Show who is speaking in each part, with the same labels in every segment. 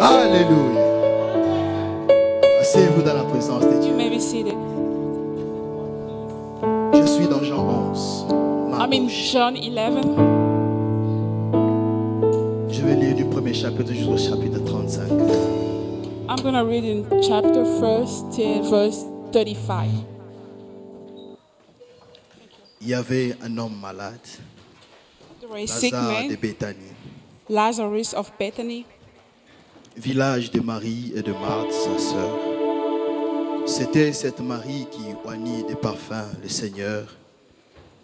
Speaker 1: Alléluia. Asseyez-vous dans la présence de
Speaker 2: You
Speaker 1: Dieu.
Speaker 2: may be seated.
Speaker 1: Je suis dans Jean 11. ma
Speaker 2: I'm in
Speaker 1: gauche.
Speaker 2: John 11.
Speaker 1: Je vais lire du premier chapitre jusqu'au chapitre 35.
Speaker 2: I'm going to read in chapter 1 till verse 35.
Speaker 1: Il y avait un homme malade,
Speaker 2: There was a sick
Speaker 1: Lazare de
Speaker 2: man,
Speaker 1: Béthanie,
Speaker 2: Lazarus of Bethany,
Speaker 1: village de Marie et de Marthe, sa sœur. C'était cette Marie qui oignit des parfums le Seigneur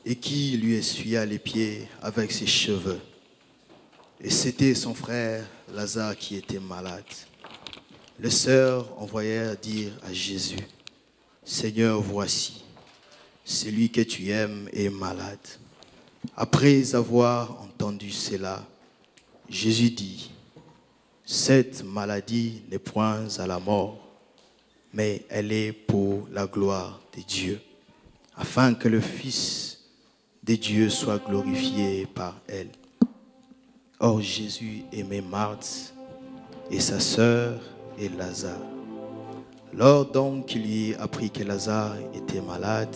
Speaker 1: et qui lui essuya les pieds avec ses cheveux. Et c'était son frère Lazare qui était malade. Les sœurs envoyèrent dire à Jésus, Seigneur, voici, celui que tu aimes est malade. Après avoir entendu cela, Jésus dit, cette maladie n'est point à la mort, mais elle est pour la gloire de Dieu, afin que le Fils de Dieu soit glorifié par elle. Or Jésus aimait Marthe et sa sœur et Lazare. Lors donc qu'il y eut appris que Lazare était malade,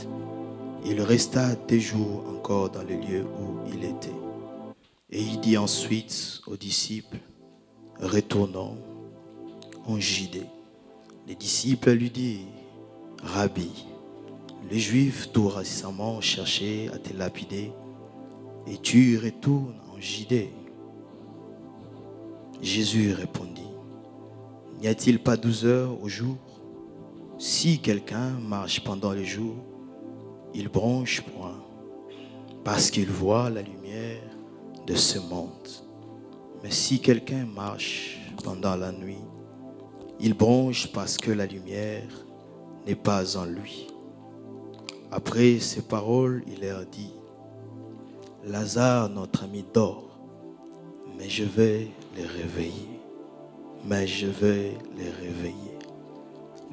Speaker 1: il resta 2 jours encore dans le lieu où il était. Et il dit ensuite aux disciples, retournons en Judée. Les disciples lui dirent, Rabbi, les Juifs tout récemment cherchaient à te lapider, et tu retournes en Judée. Jésus répondit, n'y a-t-il pas 12 heures au jour? Si quelqu'un marche pendant le jour, il bronche point, parce qu'il voit la lumière de ce monde. Mais si quelqu'un marche pendant la nuit, il bronche parce que la lumière n'est pas en lui. Après ces paroles, il leur dit, Lazare, notre ami, dort, mais je vais le réveiller.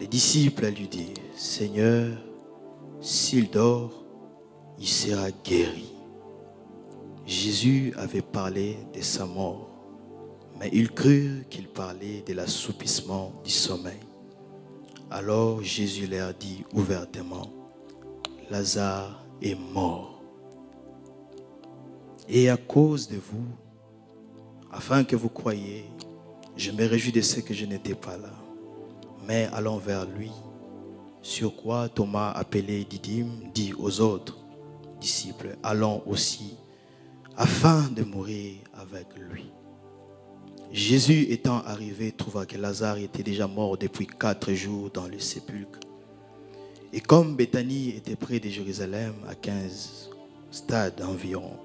Speaker 1: Les disciples lui dirent, Seigneur, s'il dort, il sera guéri. Jésus avait parlé de sa mort, mais ils crurent qu'il parlait de l'assoupissement du sommeil. Alors Jésus leur dit ouvertement, Lazare est mort. Et à cause de vous, afin que vous croyiez, je me réjouis de ce que je n'étais pas là. Mais allons vers lui. Sur quoi Thomas, appelé Didyme, dit aux autres disciples, allons aussi, afin de mourir avec lui. Jésus étant arrivé, trouva que Lazare était déjà mort depuis 4 jours dans le sépulcre. Et comme Béthanie était près de Jérusalem, à 15 stades environ,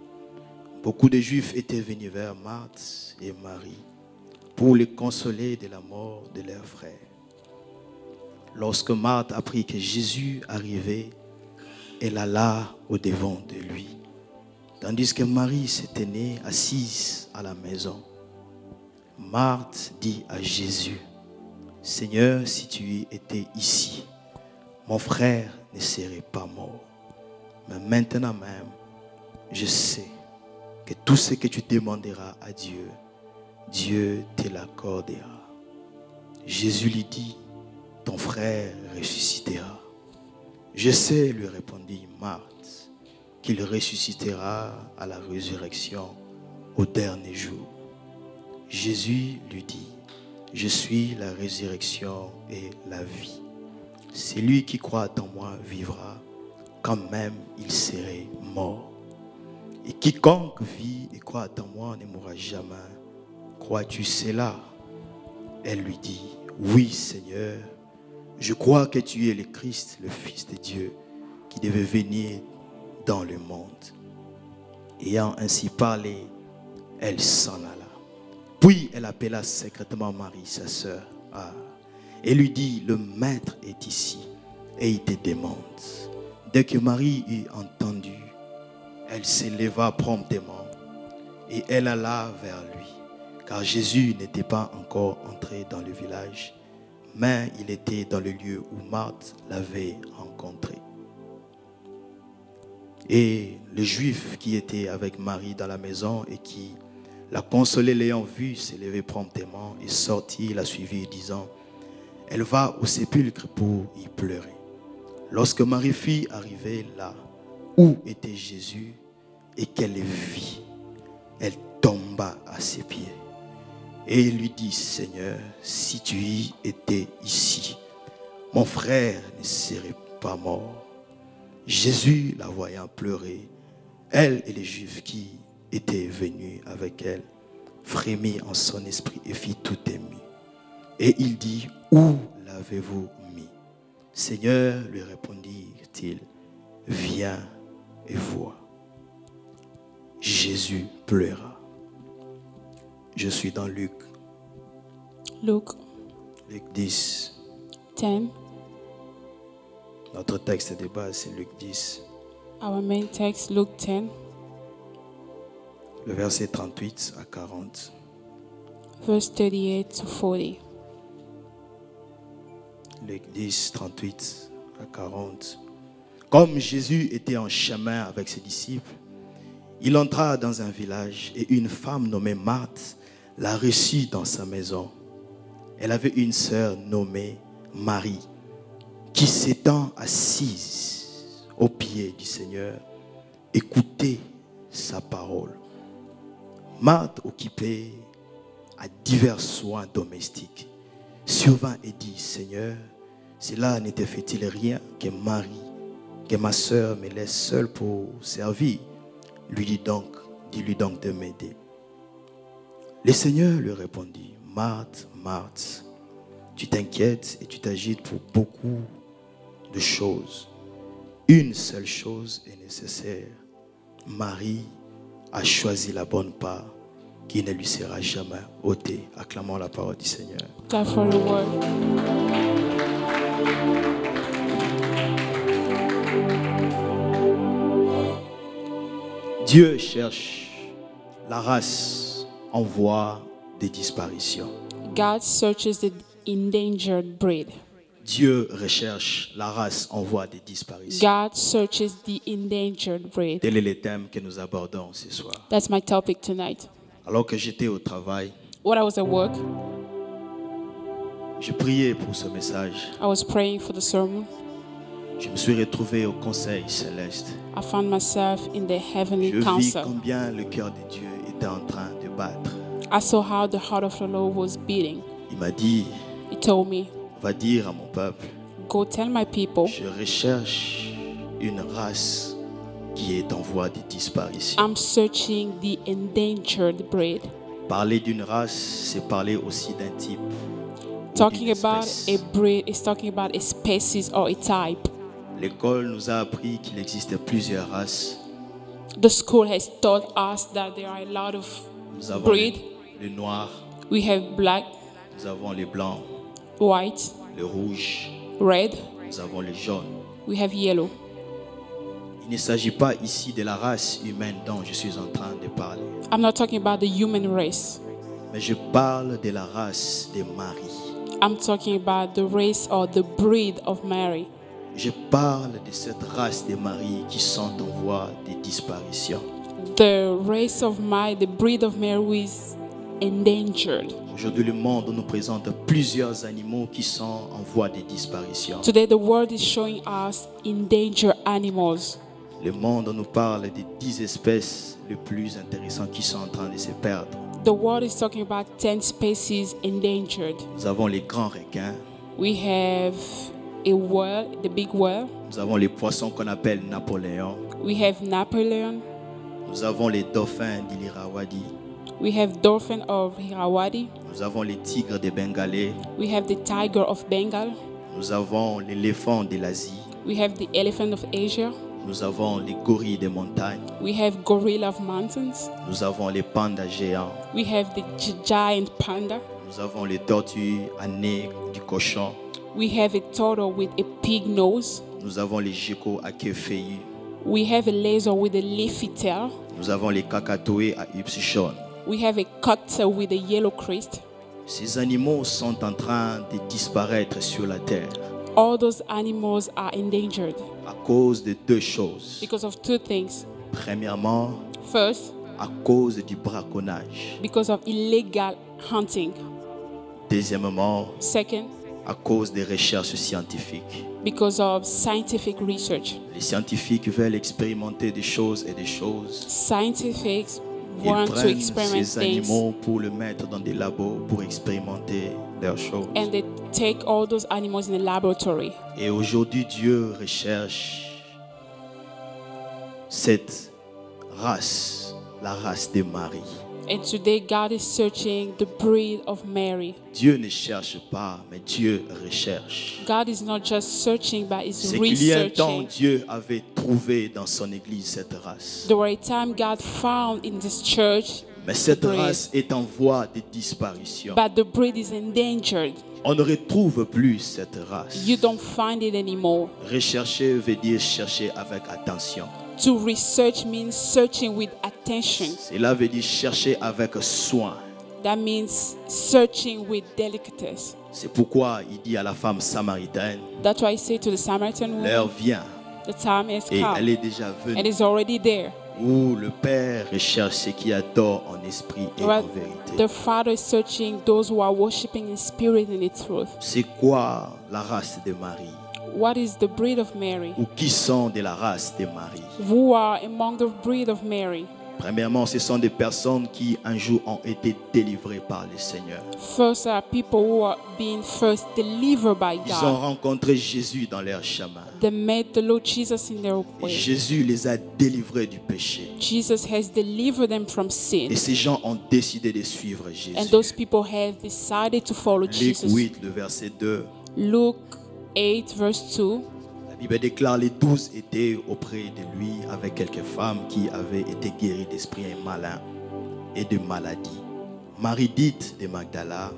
Speaker 1: beaucoup de Juifs étaient venus vers Marthe et Marie pour les consoler de la mort de leur frère. Lorsque Marthe apprit que Jésus arrivait, elle alla au-devant de lui, tandis que Marie se tenait assise à la maison. Marthe dit à Jésus, Seigneur, si tu étais ici, mon frère ne serait pas mort. Mais maintenant même, je sais que tout ce que tu demanderas à Dieu, Dieu te l'accordera. Jésus lui dit, ton frère ressuscitera. Je sais, lui répondit Marthe, qu'il ressuscitera à la résurrection au dernier jour. Jésus lui dit, je suis la résurrection et la vie. Celui qui croit en moi vivra, quand même il serait mort. Et quiconque vit et croit en moi ne mourra jamais. Crois-tu cela? Elle lui dit, oui Seigneur, je crois que tu es le Christ, le Fils de Dieu, qui devait venir dans le monde. Ayant ainsi parlé, elle s'en alla. Puis elle appela secrètement Marie, sa sœur, et lui dit, le maître est ici, et il te demande. Dès que Marie eut entendu, elle se leva promptement, et elle alla vers lui, car Jésus n'était pas encore entré dans le village, mais il était dans le lieu où Marthe l'avait rencontré. Et les Juifs qui étaient avec Marie dans la maison et qui La consolée l'ayant vue s'élever promptement et sortit, la suivit, disant, elle va au sépulcre pour y pleurer. Lorsque Marie fut arrivée là où était Jésus et qu'elle le vit, elle tomba à ses pieds et lui dit, Seigneur, si tu y étais ici, mon frère ne serait pas mort. Jésus, la voyant pleurer, elle et les Juifs qui étaient venus avec elle, frémit en son esprit et fit tout ému. Et il dit, où l'avez-vous mis? Seigneur, lui répondit-il, viens et vois. Jésus pleura. Je suis dans Luc.
Speaker 2: Luke
Speaker 1: Luc 10.
Speaker 2: 10.
Speaker 1: Notre texte de base, c'est Luc 10.
Speaker 2: Our main text, Luke 10,
Speaker 1: Le verset 38 à 40.
Speaker 2: verse 38 to 40.
Speaker 1: Luc 10, 38 à 40. Comme Jésus était en chemin avec ses disciples, il entra dans un village et une femme nommée Marthe l'a reçu dans sa maison. Elle avait une sœur nommée Marie qui s'étant assise aux pieds du Seigneur, écoutait sa parole. Marthe, occupée à divers soins domestiques, survint et dit, Seigneur, cela ne te fait-il rien que ma sœur me laisse seule pour servir? Dis-lui donc de m'aider. Le Seigneur lui répondit, Marthe, Marthe, tu t'inquiètes et tu t'agites pour beaucoup de choses. Une seule chose est nécessaire. Marie a choisi la bonne part qui ne lui sera jamais ôtée. Acclamons la parole du Seigneur.
Speaker 2: God for the word.
Speaker 1: Dieu cherche la race en voie de disparition.
Speaker 2: God searches the endangered breed.
Speaker 1: Dieu recherche la race en voie de disparition.
Speaker 2: God searches the endangered breed.
Speaker 1: Tel est le thème que nous abordons ce soir.
Speaker 2: That's my topic tonight.
Speaker 1: Alors que j'étais au travail,
Speaker 2: When I was at work,
Speaker 1: je priais pour ce message.
Speaker 2: I was praying for the sermon.
Speaker 1: Je me suis retrouvé au Conseil céleste.
Speaker 2: I found myself in the
Speaker 1: Je
Speaker 2: heavenly
Speaker 1: vis
Speaker 2: council.
Speaker 1: combien le cœur de Dieu était en train de battre.
Speaker 2: I saw how the heart of the Lord was beating.
Speaker 1: Il m'a dit,
Speaker 2: He told me,
Speaker 1: va dire à mon peuple,
Speaker 2: go tell my people,
Speaker 1: je recherche une race qui est en voie de disparition.
Speaker 2: I'm searching the endangered breed.
Speaker 1: Parler d'une race, c'est parler aussi d'un type. ou
Speaker 2: Talking
Speaker 1: d'une
Speaker 2: about
Speaker 1: espèce.
Speaker 2: a breed is talking about a species or a type.
Speaker 1: L'école nous a appris qu'il existe plusieurs races.
Speaker 2: The school has taught us that there are a lot of
Speaker 1: Nous avons
Speaker 2: breed.
Speaker 1: le noir,
Speaker 2: We have black,
Speaker 1: nous avons les blancs,
Speaker 2: white,
Speaker 1: le rouge,
Speaker 2: red,
Speaker 1: nous avons les jaunes.
Speaker 2: we have yellow.
Speaker 1: Il ne s'agit pas ici de la race humaine dont je suis en train de parler,
Speaker 2: I'm not talking about the human race.
Speaker 1: mais je parle de la race de Marie.
Speaker 2: I'm talking about the race or the breed of Mary.
Speaker 1: Je parle de cette race de Marie qui sont en voie de disparition.
Speaker 2: The race of Mary, the breed of Mary who is endangered.
Speaker 1: Aujourd'hui, le monde nous présente plusieurs animaux qui sont en voie de disparition.
Speaker 2: Today the world is showing us endangered animals.
Speaker 1: Le monde nous parle des 10 espèces les plus intéressantes qui sont en train de se perdre.
Speaker 2: The world is talking about 10 species endangered.
Speaker 1: Nous avons les grands requins,
Speaker 2: We have a whale, the big whale.
Speaker 1: nous avons les poissons qu'on appelle Napoléon,
Speaker 2: We have Napoleon.
Speaker 1: nous avons les dauphins d'Ilirawadi,
Speaker 2: We have dolphin of Hirawadi.
Speaker 1: nous avons les tigres de Bengalais,
Speaker 2: We have the tiger of Bengal.
Speaker 1: nous avons l'éléphant de l'Asie,
Speaker 2: We have the elephant of Asia.
Speaker 1: nous avons les gorilles des montagnes,
Speaker 2: We have gorilla of mountains.
Speaker 1: nous avons les pandas géants,
Speaker 2: We have the giant panda.
Speaker 1: nous avons les tortues à nez du cochon,
Speaker 2: We have a turtle with a pig nose.
Speaker 1: nous avons les geckos à queue feuillue,
Speaker 2: We have a lizard with a leafy tail.
Speaker 1: nous avons les cacatoès à ipsi jaune.
Speaker 2: We have a cocktail with a yellow crest.
Speaker 1: Ces animaux sont en train de disparaître sur la terre
Speaker 2: All those animals are endangered
Speaker 1: à cause de deux choses.
Speaker 2: because of two things.
Speaker 1: Premièrement,
Speaker 2: First,
Speaker 1: à cause du braconnage.
Speaker 2: because of illegal hunting.
Speaker 1: Deuxièmement,
Speaker 2: Second,
Speaker 1: à cause des recherches scientifiques.
Speaker 2: because of scientific research.
Speaker 1: Les scientifiques veulent expérimenter des choses et des choses.
Speaker 2: Scientists
Speaker 1: Ils
Speaker 2: want to
Speaker 1: prennent
Speaker 2: experiment
Speaker 1: ces
Speaker 2: things,
Speaker 1: animaux pour le mettre dans des labos pour expérimenter leurs choses.
Speaker 2: and they take all those animals in the laboratory.
Speaker 1: Et aujourd'hui, Dieu recherche cette race, la race de Marie.
Speaker 2: And today God is searching the breed of Mary.
Speaker 1: Dieu ne cherche pas, mais Dieu recherche.
Speaker 2: God is not just searching, but is
Speaker 1: C'est qu'il y a un temps,
Speaker 2: researching.
Speaker 1: Dieu avait trouvé dans son église cette race.
Speaker 2: There were a time God found in this church,
Speaker 1: Mais cette
Speaker 2: breed.
Speaker 1: race est en voie de disparition.
Speaker 2: but the breed is endangered.
Speaker 1: On ne retrouve plus cette race.
Speaker 2: You don't find it anymore.
Speaker 1: Rechercher veut dire chercher avec attention.
Speaker 2: To research means searching with attention.
Speaker 1: Cela veut dire chercher avec soin.
Speaker 2: That means searching with delicatesse.
Speaker 1: C'est pourquoi il dit à la femme samaritaine,
Speaker 2: That's why I say to the Samaritan
Speaker 1: l'heure
Speaker 2: woman,
Speaker 1: vient
Speaker 2: the time has
Speaker 1: et
Speaker 2: come
Speaker 1: elle est déjà
Speaker 2: and
Speaker 1: venue
Speaker 2: is already there.
Speaker 1: où le Père recherche ceux qui adorent en esprit et
Speaker 2: Well,
Speaker 1: en vérité.
Speaker 2: the Father is searching those who are worshiping in spirit and in truth.
Speaker 1: C'est quoi la race de Marie?
Speaker 2: What is the breed of Mary?
Speaker 1: Ou qui sont de la race de Marie?
Speaker 2: Who are among the breed of Mary?
Speaker 1: Premièrement, ce sont des personnes qui un jour ont été délivrées par le Seigneur.
Speaker 2: First are people who are being first delivered by
Speaker 1: Ils ont
Speaker 2: God.
Speaker 1: rencontré Jésus dans leur chemin.
Speaker 2: They met the Lord Jesus in their
Speaker 1: Et
Speaker 2: way.
Speaker 1: Jésus les a délivrés du péché.
Speaker 2: Jesus has delivered them from sin.
Speaker 1: Et ces gens ont décidé de suivre
Speaker 2: And
Speaker 1: Jésus.
Speaker 2: those people have decided to follow
Speaker 1: Luc
Speaker 2: Jesus.
Speaker 1: 8, le verset 2.
Speaker 2: Luke 8, verse 2.
Speaker 1: La Bible déclare les 12 étaient auprès de lui avec quelques femmes qui avaient été guéries d'esprits malins et de maladies. Marie dite de Magdala,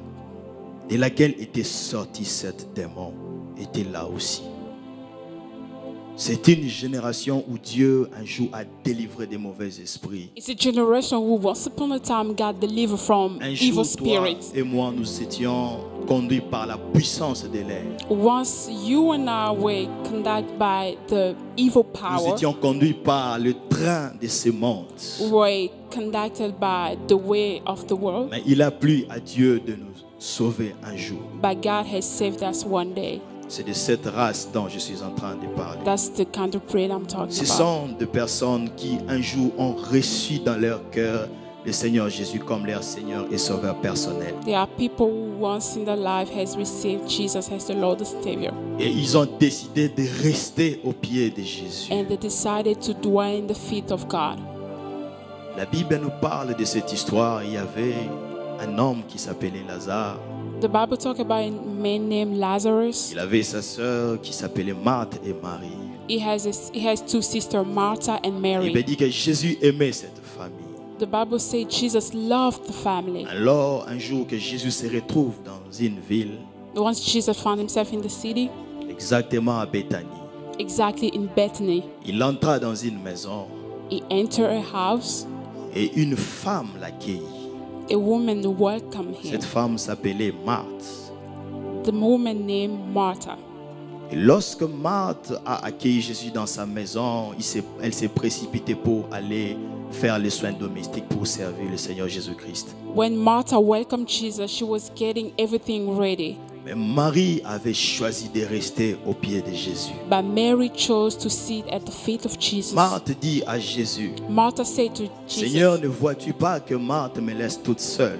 Speaker 1: de laquelle était sorti cet démon, était là aussi. C'est une génération où Dieu un jour a délivré des mauvais esprits.
Speaker 2: It's a generation who once upon a time got delivered from
Speaker 1: Un
Speaker 2: evil
Speaker 1: jour, toi
Speaker 2: spirits.
Speaker 1: et moi, nous étions conduits par la puissance de l'air.
Speaker 2: Once you and I were conducted by the evil
Speaker 1: Nous
Speaker 2: power,
Speaker 1: étions conduits par le train de ce monde.
Speaker 2: were conducted by the way of the world.
Speaker 1: Mais il a plu à Dieu de nous sauver un jour.
Speaker 2: But God has saved us one day.
Speaker 1: C'est de cette race dont je suis en train de parler.
Speaker 2: That's the kind of breed I'm talking
Speaker 1: Ce
Speaker 2: about.
Speaker 1: sont des personnes qui un jour ont reçu dans leur cœur le Seigneur Jésus comme leur Seigneur et Sauveur personnel.
Speaker 2: There are people who once in their life has received Jesus as the Lord and Savior.
Speaker 1: Et ils ont décidé de rester au pied de Jésus.
Speaker 2: And they decided to dwell in the feet of God.
Speaker 1: La Bible nous parle de cette histoire. Il y avait un homme qui s'appelait Lazare.
Speaker 2: The Bible talks about a man named Lazarus.
Speaker 1: Il avait sa sœur qui s'appelait Marthe et Marie.
Speaker 2: He has two sisters, Martha and
Speaker 1: Il
Speaker 2: Mary.
Speaker 1: dit que Jésus aimait cette famille.
Speaker 2: The Bible says Jesus loved the family.
Speaker 1: Alors, un jour que Jésus se retrouve dans une ville,
Speaker 2: Once Jesus found himself in the city,
Speaker 1: exactement à Béthanie,
Speaker 2: exactly in Bethany,
Speaker 1: il entra dans une maison
Speaker 2: he entered a house.
Speaker 1: et une femme l'accueillit.
Speaker 2: A woman welcomed him.
Speaker 1: Cette femme s'appelait Marthe.
Speaker 2: The woman named Martha.
Speaker 1: Et lorsque Marthe a accueilli Jésus dans sa maison, elle s'est précipitée pour aller faire les soins domestiques pour servir le Seigneur Jésus-Christ.
Speaker 2: When Martha welcomed Jesus, she was getting everything ready.
Speaker 1: Mais Marie avait choisi de rester au pied de Jésus.
Speaker 2: But Mary chose to sit at the feet of Jesus.
Speaker 1: Marthe dit à Jésus,
Speaker 2: Martha said to Jesus,
Speaker 1: Seigneur, ne vois-tu pas que Marthe me laisse toute seule?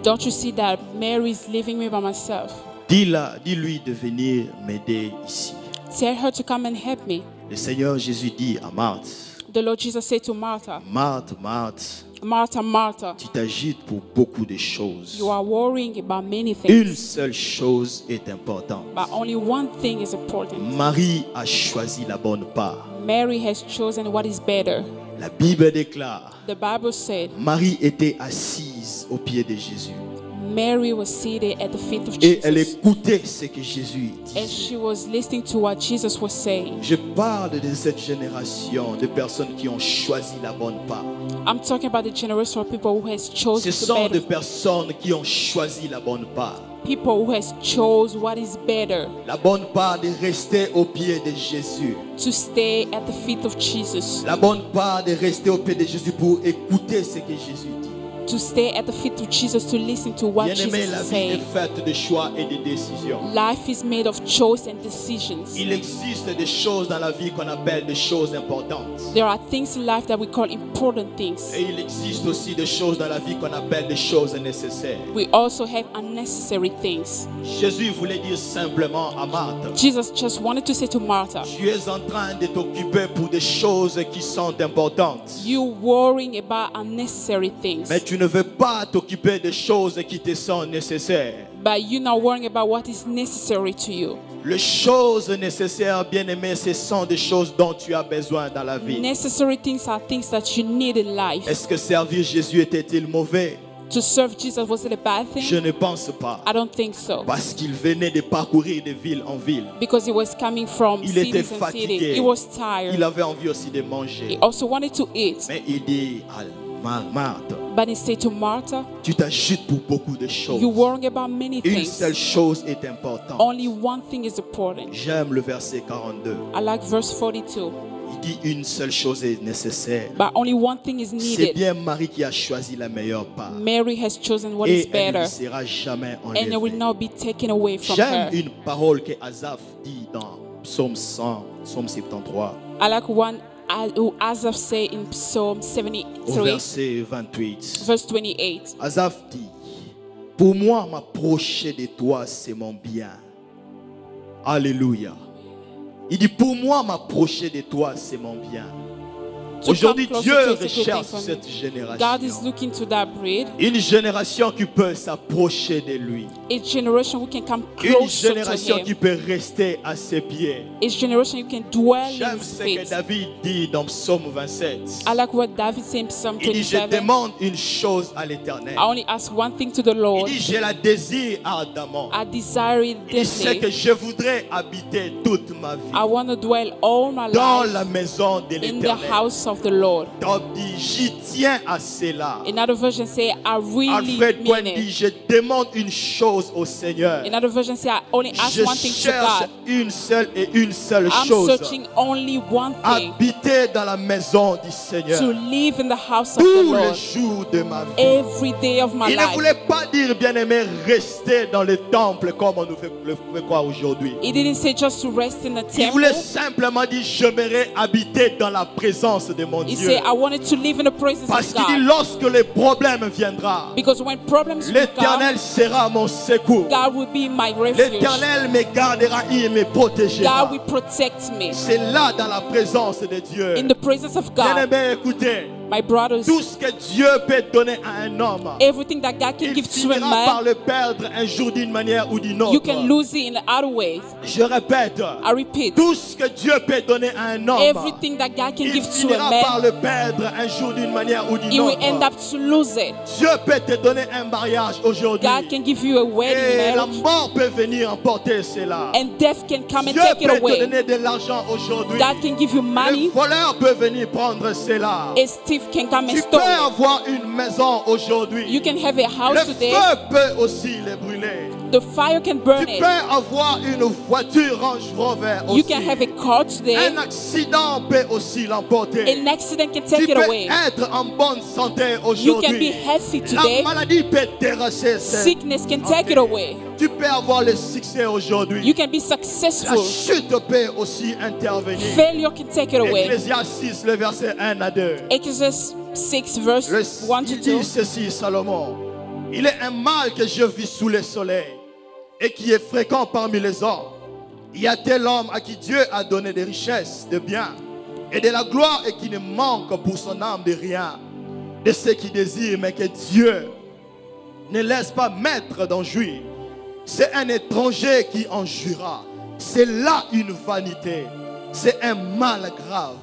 Speaker 2: don't you see that Mary is leaving me by myself?
Speaker 1: Dis-lui de venir m'aider ici.
Speaker 2: Tell her to come and help me.
Speaker 1: Le Seigneur Jésus dit à Marthe,
Speaker 2: The Lord Jesus said to Martha,
Speaker 1: Marthe, Marthe,
Speaker 2: Martha, Martha,
Speaker 1: tu t'agites pour beaucoup de choses.
Speaker 2: you are worrying about many
Speaker 1: Une
Speaker 2: things,
Speaker 1: seule chose est importante.
Speaker 2: but only one thing is important.
Speaker 1: Marie a choisi la bonne part.
Speaker 2: Mary has chosen what is better.
Speaker 1: La Bible déclare,
Speaker 2: The Bible said
Speaker 1: Marie était assise au pied de Jésus.
Speaker 2: Mary was seated at the feet of
Speaker 1: Et elle
Speaker 2: Jesus.
Speaker 1: écoutait ce que Jésus
Speaker 2: And
Speaker 1: disait.
Speaker 2: she was listening to what Jesus was saying.
Speaker 1: Je parle de cette génération de personnes qui ont choisi la bonne part.
Speaker 2: I'm talking about the generation of people who has chosen
Speaker 1: Ce
Speaker 2: the
Speaker 1: sont des
Speaker 2: better.
Speaker 1: personnes qui ont choisi la bonne part.
Speaker 2: People who has chose what is better.
Speaker 1: La bonne part de rester au pied de Jésus.
Speaker 2: To stay at the feet of Jesus.
Speaker 1: La bonne part de rester au pied de Jésus pour écouter ce que Jésus dit.
Speaker 2: To stay at the feet of Jesus, to listen to what Jesus
Speaker 1: Bien-aimé, la
Speaker 2: is
Speaker 1: vie est
Speaker 2: saying.
Speaker 1: faite de choix et de décisions.
Speaker 2: Life is made of choice and decisions.
Speaker 1: Il existe des choses dans la vie qu'on appelle des choses importantes.
Speaker 2: There are things in life that we call important things.
Speaker 1: Et il existe aussi des choses dans la vie qu'on appelle des choses nécessaires.
Speaker 2: We also have unnecessary things.
Speaker 1: Jésus voulait dire simplement à Marthe,
Speaker 2: Jesus just wanted to say to Martha,
Speaker 1: tu es en train de t'occuper pour des choses qui sont importantes.
Speaker 2: you worrying about unnecessary things,
Speaker 1: Mais tu ne veux pas t'occuper des choses qui te sont nécessaires.
Speaker 2: but you're not worrying about what is necessary to you.
Speaker 1: Les choses nécessaires, bien-aimé, ce sont des choses dont tu as besoin dans la vie.
Speaker 2: Necessary things are things that you need in life.
Speaker 1: Est-ce que servir Jésus était-il mauvais?
Speaker 2: To serve Jesus, was it a bad
Speaker 1: Je
Speaker 2: thing?
Speaker 1: ne pense pas.
Speaker 2: I don't think so.
Speaker 1: Parce qu'il venait de parcourir de ville en ville.
Speaker 2: Because he was coming from
Speaker 1: Il était
Speaker 2: cities and cities.
Speaker 1: fatigué.
Speaker 2: He was
Speaker 1: Il
Speaker 2: tired.
Speaker 1: avait envie aussi de
Speaker 2: He
Speaker 1: manger.
Speaker 2: also wanted to eat.
Speaker 1: Mais il dit à Marthe,
Speaker 2: But he said to Martha,
Speaker 1: tu t'agites pour beaucoup de choses.
Speaker 2: you're worrying about many
Speaker 1: Une
Speaker 2: things.
Speaker 1: seule chose est importante.
Speaker 2: Only one thing is important.
Speaker 1: J'aime le verset 42.
Speaker 2: I like verse 42.
Speaker 1: Il dit une seule chose est nécessaire.
Speaker 2: But only one thing is
Speaker 1: C'est
Speaker 2: needed.
Speaker 1: bien Marie qui a choisi la meilleure part.
Speaker 2: Mary has chosen what
Speaker 1: Et
Speaker 2: is
Speaker 1: elle ne
Speaker 2: better,
Speaker 1: lui sera jamais
Speaker 2: and it will
Speaker 1: enlevée.
Speaker 2: not be taken away from
Speaker 1: J'aime
Speaker 2: her.
Speaker 1: une parole que Asaph dit dans Psaume 100, Psaume 73,
Speaker 2: I like one Asaph say in Psalm
Speaker 1: au
Speaker 2: 73,
Speaker 1: verset 28.
Speaker 2: verse 28.
Speaker 1: Asaph dit, pour moi m'approcher de toi c'est mon bien. Alléluia. Il dit, pour moi m'approcher de toi c'est mon bien.
Speaker 2: To
Speaker 1: Aujourd'hui,
Speaker 2: come
Speaker 1: Dieu
Speaker 2: closer to us is a good
Speaker 1: recherche
Speaker 2: thing for me.
Speaker 1: cette
Speaker 2: God is
Speaker 1: génération.
Speaker 2: looking to that breed,
Speaker 1: Une génération qui peut s'approcher de lui.
Speaker 2: a generation who can come
Speaker 1: Une
Speaker 2: closer to
Speaker 1: génération qui
Speaker 2: Him,
Speaker 1: peut rester à ses pieds.
Speaker 2: a generation who can dwell in
Speaker 1: J'aime
Speaker 2: His
Speaker 1: ce que
Speaker 2: feet.
Speaker 1: David dit dans Psaume 27.
Speaker 2: I like what David said in Psalm
Speaker 1: Il dit, je
Speaker 2: 27.
Speaker 1: demande une chose à l'Éternel.
Speaker 2: I only ask one thing to the
Speaker 1: Il
Speaker 2: Lord.
Speaker 1: dit, je la désire ardemment.
Speaker 2: I desire it
Speaker 1: Il dit, c'est que
Speaker 2: deeply.
Speaker 1: je voudrais habiter toute ma vie
Speaker 2: I want to dwell all my
Speaker 1: dans
Speaker 2: life
Speaker 1: la maison de
Speaker 2: in the
Speaker 1: l'Éternel.
Speaker 2: house of the Lord.
Speaker 1: Donc, dit, j'y tiens à cela.
Speaker 2: Another version say, I really
Speaker 1: Alfred
Speaker 2: mean
Speaker 1: Cohen dit,
Speaker 2: it.
Speaker 1: je demande une chose au Seigneur.
Speaker 2: Another version say, I only ask
Speaker 1: Je
Speaker 2: one thing to
Speaker 1: cherche
Speaker 2: God.
Speaker 1: une seule et une seule
Speaker 2: I'm
Speaker 1: chose.
Speaker 2: searching only one thing,
Speaker 1: Habiter dans la maison du Seigneur
Speaker 2: to live in the house of the
Speaker 1: tous les
Speaker 2: Lord
Speaker 1: jours de ma vie.
Speaker 2: every day of my
Speaker 1: Il ne
Speaker 2: life.
Speaker 1: voulait pas dire, bien-aimé, rester dans le temple comme on nous fait le fait croire aujourd'hui.
Speaker 2: He didn't say just to rest in the
Speaker 1: Il voulait
Speaker 2: temple.
Speaker 1: simplement dire, j'aimerais habiter dans la présence de mon
Speaker 2: He
Speaker 1: Dieu.
Speaker 2: said, I wanted to live in the presence
Speaker 1: Parce
Speaker 2: of
Speaker 1: qu'il dit,
Speaker 2: God.
Speaker 1: lorsque les problèmes viendront,
Speaker 2: Because when problems will
Speaker 1: l'Éternel
Speaker 2: come,
Speaker 1: sera mon secours.
Speaker 2: God will be my refuge.
Speaker 1: L'Éternel me gardera, il me protégera.
Speaker 2: God will protect me.
Speaker 1: C'est là dans la présence de Dieu.
Speaker 2: In the presence of God,
Speaker 1: Bien-aimé, écoutez,
Speaker 2: my brothers,
Speaker 1: tout ce que Dieu peut donner à un homme,
Speaker 2: everything that God can
Speaker 1: il
Speaker 2: give to a
Speaker 1: finira par
Speaker 2: man,
Speaker 1: le perdre un jour d'une manière ou d'une
Speaker 2: you can
Speaker 1: autre.
Speaker 2: lose it in other ways.
Speaker 1: Je répète,
Speaker 2: I repeat,
Speaker 1: tout ce que Dieu peut donner à un homme,
Speaker 2: everything that God can
Speaker 1: il
Speaker 2: give to a
Speaker 1: finira par
Speaker 2: man,
Speaker 1: le perdre un jour d'une manière ou d'une
Speaker 2: he will end
Speaker 1: autre.
Speaker 2: up to lose it.
Speaker 1: Dieu peut te donner un mariage aujourd'hui.
Speaker 2: God can give you a wedding
Speaker 1: Et la
Speaker 2: marriage,
Speaker 1: mort peut venir emporter cela.
Speaker 2: and death can come and
Speaker 1: Dieu
Speaker 2: take it
Speaker 1: peut te
Speaker 2: away.
Speaker 1: donner de l'argent aujourd'hui.
Speaker 2: God can give you
Speaker 1: Le
Speaker 2: money,
Speaker 1: voleur peut venir prendre cela.
Speaker 2: a thief can come and
Speaker 1: Tu
Speaker 2: steal
Speaker 1: peux
Speaker 2: it.
Speaker 1: avoir une maison aujourd'hui.
Speaker 2: You can have a
Speaker 1: Le
Speaker 2: house today.
Speaker 1: feu peut aussi les brûler.
Speaker 2: The fire can burn
Speaker 1: Tu
Speaker 2: it.
Speaker 1: peux avoir une voiture Range Rover
Speaker 2: You
Speaker 1: aussi.
Speaker 2: can have a car today.
Speaker 1: Un accident peut aussi l'emporter.
Speaker 2: An accident can
Speaker 1: Tu
Speaker 2: take it
Speaker 1: peux
Speaker 2: away.
Speaker 1: être en bonne santé
Speaker 2: You can be
Speaker 1: aujourd'hui.
Speaker 2: healthy
Speaker 1: La
Speaker 2: today.
Speaker 1: maladie peut terrasser.
Speaker 2: Sickness can take it away.
Speaker 1: Tu peux avoir le succès aujourd'hui.
Speaker 2: You can be
Speaker 1: La
Speaker 2: successful.
Speaker 1: chute peut aussi intervenir.
Speaker 2: Failure can take it away.
Speaker 1: Ecclésiaste 6, le verset 1 à 2.
Speaker 2: Exodus 6 verse 1 to
Speaker 1: Il
Speaker 2: 2.
Speaker 1: dit ceci, Salomon. Il est un mal que je vis sous le soleil et qui est fréquent parmi les hommes. Y a-t-il l'homme à qui Dieu a donné des richesses, de biens et de la gloire et qui ne manque pour son âme de rien, de ce qu'il désire, mais que Dieu ne laisse pas mettre d'en jouir. C'est un étranger qui en jouira. C'est là une vanité. C'est un mal grave.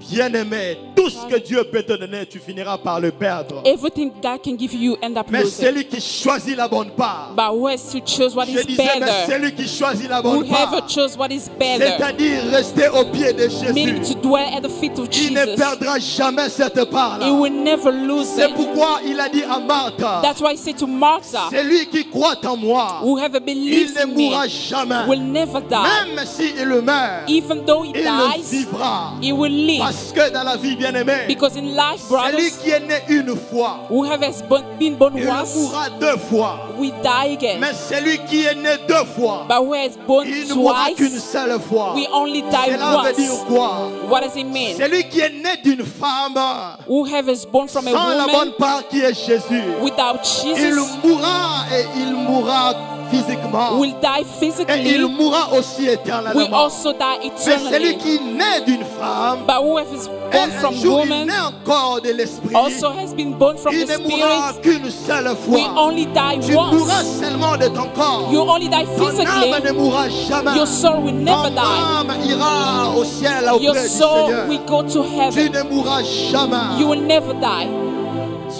Speaker 1: Bien-aimé, tout Tout ce que Dieu peut te donner, tu finiras par le perdre.
Speaker 2: Everything God can give you, end up
Speaker 1: Mais
Speaker 2: losing.
Speaker 1: celui qui choisit la bonne part,
Speaker 2: But who has to choose what
Speaker 1: je
Speaker 2: is
Speaker 1: disais, mais
Speaker 2: better?
Speaker 1: celui qui choisit la bonne
Speaker 2: Whoever
Speaker 1: part,
Speaker 2: chose what is better,
Speaker 1: c'est-à-dire rester au pied de
Speaker 2: meaning
Speaker 1: Jésus,
Speaker 2: to dwell at the feet of
Speaker 1: il ne
Speaker 2: Jesus,
Speaker 1: perdra jamais cette part-là.
Speaker 2: he will never lose
Speaker 1: C'est
Speaker 2: it.
Speaker 1: pourquoi il a dit à Marthe,
Speaker 2: That's why he said to Martha,
Speaker 1: celui qui croit en moi,
Speaker 2: whoever
Speaker 1: il
Speaker 2: believes
Speaker 1: ne
Speaker 2: in me
Speaker 1: mourra jamais.
Speaker 2: will never die.
Speaker 1: Même s'il meurt,
Speaker 2: Even though he
Speaker 1: il
Speaker 2: dies,
Speaker 1: vivra.
Speaker 2: he will live.
Speaker 1: Parce que dans la vie bien-aimée,
Speaker 2: Because in life,
Speaker 1: celui
Speaker 2: brothers,
Speaker 1: qui est né une fois,
Speaker 2: whoever has been born
Speaker 1: il
Speaker 2: once,
Speaker 1: mourra deux fois.
Speaker 2: we die again.
Speaker 1: Mais celui qui est né deux fois,
Speaker 2: But who has born
Speaker 1: il ne mourra qu'une
Speaker 2: twice,
Speaker 1: seule fois.
Speaker 2: we only die
Speaker 1: Cela veut dire
Speaker 2: once.
Speaker 1: quoi?
Speaker 2: What does it mean?
Speaker 1: Celui qui est né d'une femme,
Speaker 2: Whoever is born from a
Speaker 1: sans la bonne
Speaker 2: woman
Speaker 1: part qui est Jésus,
Speaker 2: without
Speaker 1: il
Speaker 2: Jesus
Speaker 1: mourra et il mourra physiquement.
Speaker 2: will die
Speaker 1: Et il
Speaker 2: physically.
Speaker 1: mourra aussi
Speaker 2: We
Speaker 1: éternellement.
Speaker 2: also die
Speaker 1: Mais celui
Speaker 2: eternally.
Speaker 1: qui naît d'une femme,
Speaker 2: But whoever is
Speaker 1: et
Speaker 2: born
Speaker 1: un
Speaker 2: from
Speaker 1: jour il
Speaker 2: woman
Speaker 1: naît encore de l'esprit,
Speaker 2: also has been born from
Speaker 1: il
Speaker 2: the
Speaker 1: ne mourra
Speaker 2: Spirit.
Speaker 1: qu'une seule
Speaker 2: We
Speaker 1: fois.
Speaker 2: only die
Speaker 1: Tu mourras
Speaker 2: once.
Speaker 1: seulement de ton corps.
Speaker 2: You only die
Speaker 1: Ton âme
Speaker 2: physically.
Speaker 1: ne mourra jamais.
Speaker 2: Your soul will never
Speaker 1: Ton
Speaker 2: die.
Speaker 1: âme ira au ciel
Speaker 2: Your
Speaker 1: auprès du
Speaker 2: soul
Speaker 1: Seigneur.
Speaker 2: will go to
Speaker 1: Tu
Speaker 2: heaven.
Speaker 1: ne mourras jamais.
Speaker 2: You will never die.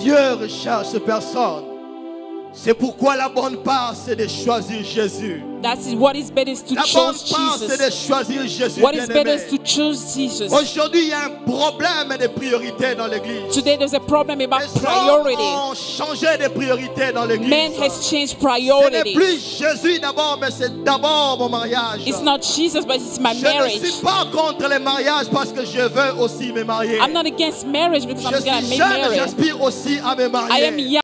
Speaker 1: Dieu recherche personne. C'est pourquoi la bonne part, c'est de choisir Jésus.
Speaker 2: That is what is better is to
Speaker 1: La bonne
Speaker 2: choose
Speaker 1: part, c'est de
Speaker 2: Jesus.
Speaker 1: choisir Jésus.
Speaker 2: What is better
Speaker 1: bien-aimé.
Speaker 2: is to choose Jesus.
Speaker 1: Aujourd'hui, il y a un problème de priorité dans l'église.
Speaker 2: Today there's a problem about
Speaker 1: Les hommes
Speaker 2: priority.
Speaker 1: ont changé de priorité dans l'église.
Speaker 2: Man has changed
Speaker 1: Ce n'est
Speaker 2: priority.
Speaker 1: plus Jésus d'abord, mais c'est d'abord mon mariage.
Speaker 2: It's not Jesus, but it's my
Speaker 1: Je ne
Speaker 2: marriage.
Speaker 1: suis pas contre les mariages parce que je veux aussi me marier.
Speaker 2: I'm not against marriage because
Speaker 1: Je
Speaker 2: I'm gonna
Speaker 1: suis
Speaker 2: make
Speaker 1: jeune,
Speaker 2: marriage.
Speaker 1: j'aspire aussi à me
Speaker 2: I am
Speaker 1: marier.
Speaker 2: young,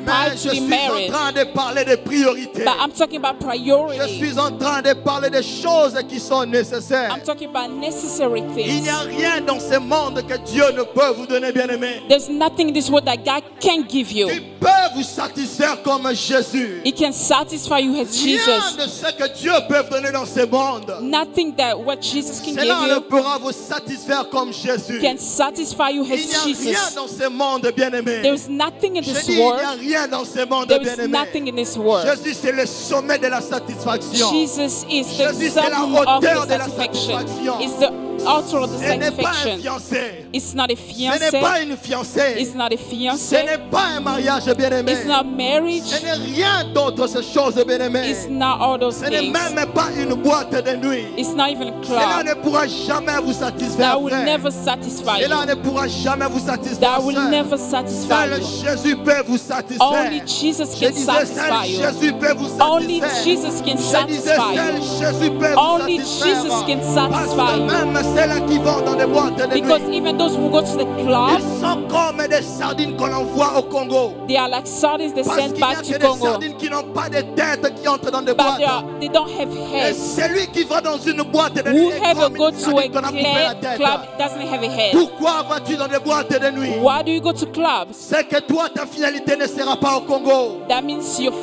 Speaker 1: Mais
Speaker 2: aspire
Speaker 1: je
Speaker 2: to be
Speaker 1: suis en
Speaker 2: married.
Speaker 1: train de parler de priorités.
Speaker 2: But I'm talking about
Speaker 1: Je
Speaker 2: priority.
Speaker 1: suis en train de parler des choses qui sont nécessaires.
Speaker 2: I'm talking about necessary
Speaker 1: Il
Speaker 2: things.
Speaker 1: n'y a rien dans ce monde que Dieu ne peut vous donner, bien-aimé.
Speaker 2: There's nothing in this world that God can't give you.
Speaker 1: Il peut vous satisfaire comme Jésus.
Speaker 2: It can satisfy you as
Speaker 1: Rien
Speaker 2: Jesus.
Speaker 1: de ce que Dieu peut vous donner dans ce monde,
Speaker 2: Nothing that what Jesus can
Speaker 1: cela
Speaker 2: give
Speaker 1: ne
Speaker 2: you
Speaker 1: pourra vous satisfaire comme Jésus.
Speaker 2: can satisfy you
Speaker 1: Il
Speaker 2: as
Speaker 1: n'y a rien
Speaker 2: Jesus.
Speaker 1: dans ce monde, bien-aimé.
Speaker 2: There's nothing in
Speaker 1: Je
Speaker 2: this
Speaker 1: dis, il n'y
Speaker 2: world.
Speaker 1: a rien dans ce monde,
Speaker 2: There is
Speaker 1: bien-aimé.
Speaker 2: nothing in this world.
Speaker 1: Jésus, c'est le sommet de la satisfaction.
Speaker 2: Jesus is the
Speaker 1: Jésus, c'est la
Speaker 2: summit of
Speaker 1: hauteur
Speaker 2: the
Speaker 1: de la
Speaker 2: satisfaction.
Speaker 1: satisfaction.
Speaker 2: It's the altar of the
Speaker 1: Ce n'est pas un
Speaker 2: satisfaction.
Speaker 1: fiancé.
Speaker 2: It's not a
Speaker 1: Ce n'est pas
Speaker 2: fiancé.
Speaker 1: une fiancée.
Speaker 2: It's not a
Speaker 1: Ce
Speaker 2: fiancé.
Speaker 1: n'est pas un mariage, bien-aimé.
Speaker 2: It's not marriage.
Speaker 1: Ce n'est rien d'autre, ces choses, bien-aimé.
Speaker 2: It's not all those
Speaker 1: Ce n'est
Speaker 2: things.
Speaker 1: même pas une boîte de nuit.
Speaker 2: It's not even a
Speaker 1: Cela
Speaker 2: club.
Speaker 1: ne pourra jamais vous satisfaire,
Speaker 2: That will
Speaker 1: frère.
Speaker 2: never satisfy
Speaker 1: Cela
Speaker 2: you.
Speaker 1: ne pourra jamais vous satisfaire,
Speaker 2: That will
Speaker 1: sœur.
Speaker 2: never satisfy
Speaker 1: Seul
Speaker 2: you.
Speaker 1: Jésus peut vous satisfaire.
Speaker 2: Only Jesus
Speaker 1: Je
Speaker 2: can
Speaker 1: disais, seul
Speaker 2: satisfy you.
Speaker 1: Jésus peut vous
Speaker 2: Only
Speaker 1: satisfaire.
Speaker 2: Jesus can
Speaker 1: Je disais,
Speaker 2: satisfy
Speaker 1: seul
Speaker 2: you.
Speaker 1: Jésus peut vous
Speaker 2: Only
Speaker 1: satisfaire.
Speaker 2: Jesus can
Speaker 1: Parce
Speaker 2: satisfy
Speaker 1: que
Speaker 2: you.
Speaker 1: même ceux-là qui vont dans des boîtes de
Speaker 2: Because
Speaker 1: nuit,
Speaker 2: even those who go to the club,
Speaker 1: ils sont comme des sardines qu'on envoie au Congo.
Speaker 2: they are like sardines they
Speaker 1: Parce
Speaker 2: send
Speaker 1: qu'il n'y a
Speaker 2: back
Speaker 1: que
Speaker 2: to
Speaker 1: des
Speaker 2: Congo.
Speaker 1: sardines qui n'ont pas de tête qui entrent dans des
Speaker 2: But
Speaker 1: boîtes.
Speaker 2: they don't have
Speaker 1: Et
Speaker 2: heads.
Speaker 1: celui qui va dans une boîte de nuit est
Speaker 2: Whoever
Speaker 1: comme
Speaker 2: go
Speaker 1: une
Speaker 2: to a
Speaker 1: sardine qu'on a coupé la tête.
Speaker 2: club doesn't have a head.
Speaker 1: Pourquoi vas-tu dans des boîtes de nuit?
Speaker 2: Why do you go to clubs?
Speaker 1: C'est que toi, ta finalité ne sera pas au Congo.
Speaker 2: That means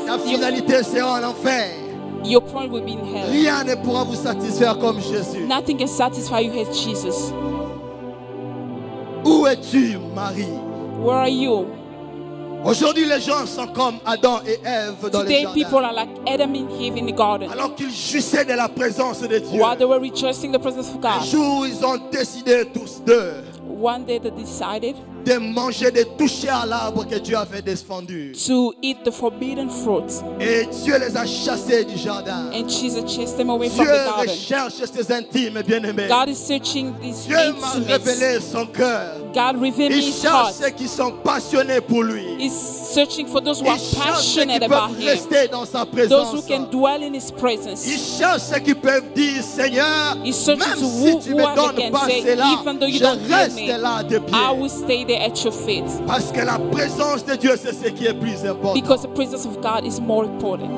Speaker 1: Ta finalité sera en enfer.
Speaker 2: your point will be in hell.
Speaker 1: Rien ne pourra vous satisfaire comme Jésus.
Speaker 2: Nothing can satisfy you as Jesus.
Speaker 1: Où es-tu, Marie?
Speaker 2: Where are you?
Speaker 1: Aujourd'hui, les gens sont comme Adam et Ève dans les
Speaker 2: Today people
Speaker 1: jardins.
Speaker 2: are like Adam and Eve in the garden.
Speaker 1: Alors qu'ils jouissaient de la présence de Dieu.
Speaker 2: While they were rejoicing the presence of
Speaker 1: Un
Speaker 2: God,
Speaker 1: jour, ils ont décidé tous deux
Speaker 2: one day they decided
Speaker 1: de manger, de toucher à l'arbre que Dieu avait défendu.
Speaker 2: to eat the forbidden fruit.
Speaker 1: Et Dieu les a chassés du jardin.
Speaker 2: And Jesus chased them away from
Speaker 1: Dieu
Speaker 2: the garden.
Speaker 1: recherche ses intimes, bien-aimés.
Speaker 2: God is searching these
Speaker 1: Dieu m'a
Speaker 2: intimates.
Speaker 1: révélé son cœur.
Speaker 2: God revealed
Speaker 1: Il
Speaker 2: his
Speaker 1: cherche
Speaker 2: heart.
Speaker 1: ceux qui sont passionnés pour lui.
Speaker 2: He's searching for those who
Speaker 1: Il
Speaker 2: are
Speaker 1: cherche ceux qui
Speaker 2: passionate about
Speaker 1: peuvent
Speaker 2: him.
Speaker 1: rester dans sa
Speaker 2: Those
Speaker 1: présence.
Speaker 2: who can dwell in his
Speaker 1: Il
Speaker 2: presence.
Speaker 1: cherche ceux qui peuvent dire, Seigneur,
Speaker 2: He's searching
Speaker 1: même
Speaker 2: to
Speaker 1: si tu me
Speaker 2: whoever
Speaker 1: donnes
Speaker 2: can
Speaker 1: pas
Speaker 2: say,
Speaker 1: cela,
Speaker 2: even though you
Speaker 1: je
Speaker 2: don't heal
Speaker 1: reste
Speaker 2: me,
Speaker 1: là de
Speaker 2: I will
Speaker 1: pied.
Speaker 2: stay there at your feet.
Speaker 1: Parce que la présence de Dieu, c'est ce qui est plus important.
Speaker 2: Because the presence of God is more important.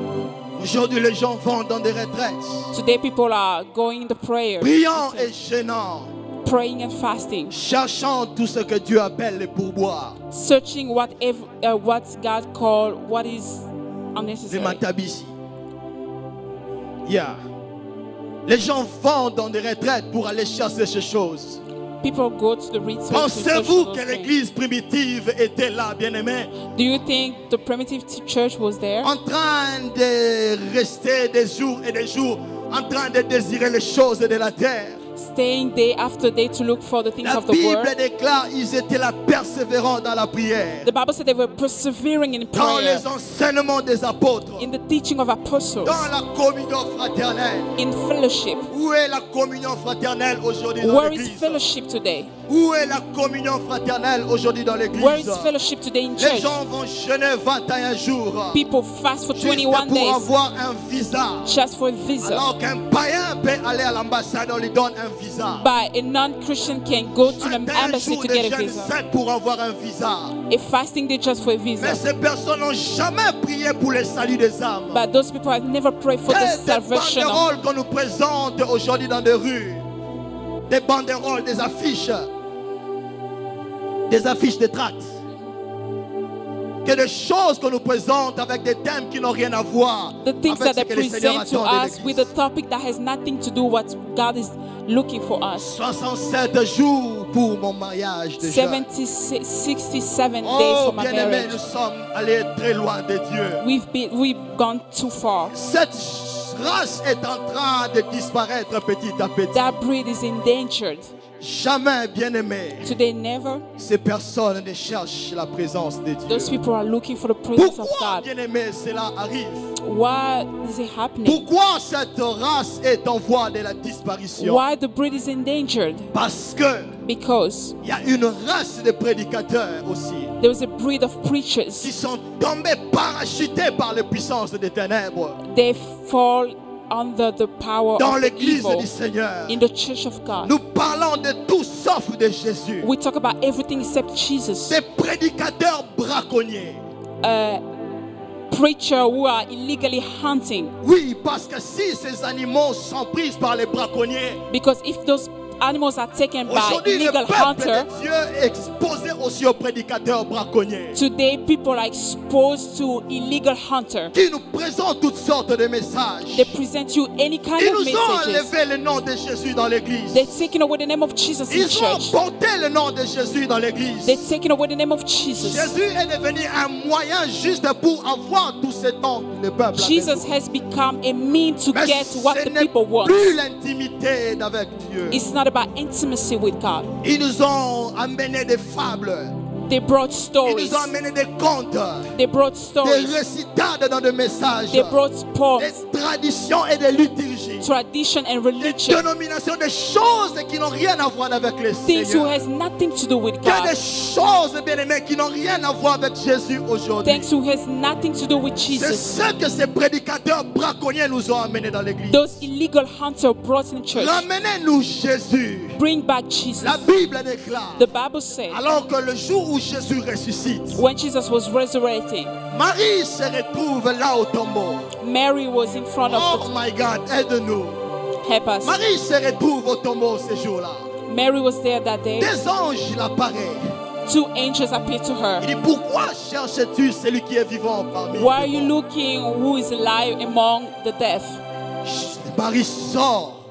Speaker 1: Aujourd'hui, les gens vont dans des retraites,
Speaker 2: Today people are going into prayer,
Speaker 1: brillants et gênants,
Speaker 2: praying and fasting,
Speaker 1: cherchant tout ce que Dieu appelle les pourboires.
Speaker 2: searching what God called what is
Speaker 1: C'est
Speaker 2: unnecessary.
Speaker 1: ma tabissi. Yeah. Les gens vont dans des retraites pour aller chercher ces choses.
Speaker 2: People go to the retreat to search
Speaker 1: Pensez-vous
Speaker 2: for
Speaker 1: que
Speaker 2: those things.
Speaker 1: l'église primitive était là, bien-aimés,
Speaker 2: Do you think the primitive church was there?
Speaker 1: en train de rester des jours et des jours, en train de désirer les choses de la terre?
Speaker 2: staying day after day to look for the things
Speaker 1: La
Speaker 2: of the
Speaker 1: Bible
Speaker 2: word.
Speaker 1: déclare ils étaient là persévérants dans la prière,
Speaker 2: The Bible said they were persevering in
Speaker 1: dans
Speaker 2: prayer,
Speaker 1: les enseignements des apôtres,
Speaker 2: in the teaching of apostles,
Speaker 1: dans la communion fraternelle.
Speaker 2: in fellowship.
Speaker 1: Où est la communion fraternelle aujourd'hui dans
Speaker 2: Where is
Speaker 1: l'église?
Speaker 2: fellowship today?
Speaker 1: Où est la communion fraternelle aujourd'hui dans l'église?
Speaker 2: Where is fellowship today in
Speaker 1: Les
Speaker 2: church?
Speaker 1: gens vont jeûner 21 jours
Speaker 2: People fast for
Speaker 1: juste
Speaker 2: 21
Speaker 1: pour
Speaker 2: days
Speaker 1: avoir un visa.
Speaker 2: just for a visa.
Speaker 1: Alors qu'un païen peut aller à l'ambassade, on lui donne un visa.
Speaker 2: But a non-Christian can go to the
Speaker 1: 21
Speaker 2: embassy
Speaker 1: jours
Speaker 2: to
Speaker 1: de
Speaker 2: get a
Speaker 1: jeûne
Speaker 2: visa.
Speaker 1: sec pour avoir un visa.
Speaker 2: A fasting day just for a visa.
Speaker 1: Mais ces personnes n'ont jamais prié pour le salut des âmes.
Speaker 2: But those people have never prayed for the
Speaker 1: Des
Speaker 2: salvation of.
Speaker 1: banderoles qu'on nous présente aujourd'hui dans des rues, des banderoles, des affiches de tracts, que des choses qu'on nous présente avec des thèmes qui n'ont rien à voir
Speaker 2: The things
Speaker 1: avec
Speaker 2: that
Speaker 1: ce
Speaker 2: they
Speaker 1: que le Seigneur
Speaker 2: present to
Speaker 1: attend de
Speaker 2: us with a
Speaker 1: l'Église.
Speaker 2: topic that has nothing to do what God is looking for us.
Speaker 1: 67 jours pour mon mariage de jeûne.
Speaker 2: 67 days
Speaker 1: Oh,
Speaker 2: for my
Speaker 1: bien-aimés,
Speaker 2: marriage.
Speaker 1: nous sommes allés très loin de Dieu.
Speaker 2: We've gone too far.
Speaker 1: Cette race est en train de disparaître petit à petit.
Speaker 2: That breed is endangered.
Speaker 1: Jamais, bien-aimés,
Speaker 2: Today, never.
Speaker 1: ces personnes ne cherchent la présence de Dieu.
Speaker 2: Those people are looking for the presence of
Speaker 1: Pourquoi,
Speaker 2: God.
Speaker 1: bien-aimés, cela arrive?
Speaker 2: Why is it happening?
Speaker 1: Pourquoi cette race est en voie de la disparition?
Speaker 2: Why the breed is endangered?
Speaker 1: Parce que
Speaker 2: Because
Speaker 1: il y a une race de prédicateurs aussi
Speaker 2: there is a breed of
Speaker 1: qui
Speaker 2: preachers.
Speaker 1: sont tombés parachutés par les puissances des ténèbres
Speaker 2: They fall under the power
Speaker 1: dans
Speaker 2: of the
Speaker 1: l'église
Speaker 2: evil
Speaker 1: du Seigneur.
Speaker 2: in the church of God.
Speaker 1: Nous parlons de tout sauf de Jésus.
Speaker 2: We talk about everything except Jesus.
Speaker 1: Des prédicateurs braconniers.
Speaker 2: Preacher who are illegally hunting.
Speaker 1: Oui, parce que si ces animaux sont pris par les braconniers,
Speaker 2: Because if those animals are taken by
Speaker 1: aujourd'hui le
Speaker 2: illegal
Speaker 1: peuple
Speaker 2: hunter,
Speaker 1: de Dieu est exposé aussi aux prédicateurs braconniers
Speaker 2: today people are exposed to illegal hunter.
Speaker 1: qui nous présentent toutes sortes de messages.
Speaker 2: They present you any kind
Speaker 1: Ils
Speaker 2: of
Speaker 1: nous ont
Speaker 2: messages.
Speaker 1: enlevé le nom de Jésus dans l'église.
Speaker 2: They're taking away the name of Jesus in
Speaker 1: Ils ont
Speaker 2: church.
Speaker 1: porté le nom de Jésus dans l'église.
Speaker 2: They're taking away the name of Jesus.
Speaker 1: Jésus est devenu un moyen juste pour avoir tous ces dons que le peuple a
Speaker 2: Jesus
Speaker 1: besoin.
Speaker 2: has become a mean to
Speaker 1: Mais
Speaker 2: get what
Speaker 1: ce
Speaker 2: the
Speaker 1: n'est
Speaker 2: people want.
Speaker 1: plus l'intimité avec Dieu.
Speaker 2: It's not about intimacy with God.
Speaker 1: Ils nous ont amené des fables.
Speaker 2: They brought
Speaker 1: Ils
Speaker 2: stories.
Speaker 1: nous ont amené des contes,
Speaker 2: They brought
Speaker 1: des
Speaker 2: stories.
Speaker 1: récitades dans des messages,
Speaker 2: They brought poems,
Speaker 1: des traditions et des liturgies,
Speaker 2: tradition and
Speaker 1: des
Speaker 2: religion.
Speaker 1: dénominations, des choses qui n'ont rien à voir avec le
Speaker 2: Things who
Speaker 1: Seigneur.
Speaker 2: has nothing to do with
Speaker 1: Il y a
Speaker 2: God.
Speaker 1: des choses, bien-aimés, qui n'ont rien à voir avec Jésus aujourd'hui.
Speaker 2: Things who has nothing to do with
Speaker 1: C'est
Speaker 2: Jesus.
Speaker 1: ce que ces prédicateurs braconniers nous ont amenés dans l'église.
Speaker 2: Those illegal hunters brought in church.
Speaker 1: Ramenez-nous Jésus.
Speaker 2: Bring back Jesus.
Speaker 1: La Bible déclare,
Speaker 2: The Bible said
Speaker 1: alors que le jour où Jésus ressuscite,
Speaker 2: when Jesus was resurrecting,
Speaker 1: Marie se retrouve là au tombeau.
Speaker 2: Mary was in front
Speaker 1: Oh
Speaker 2: of
Speaker 1: my God, aide-nous.
Speaker 2: the help us.
Speaker 1: Marie se retrouve au tombeau ce jour-là.
Speaker 2: Mary was there that day.
Speaker 1: Des anges l'apparaissent.
Speaker 2: 2 angels appeared to her.
Speaker 1: Il dit, pourquoi cherches-tu celui qui est vivant parmi
Speaker 2: Why are
Speaker 1: les
Speaker 2: you
Speaker 1: morts?
Speaker 2: looking who is alive among the dead?
Speaker 1: Marie sort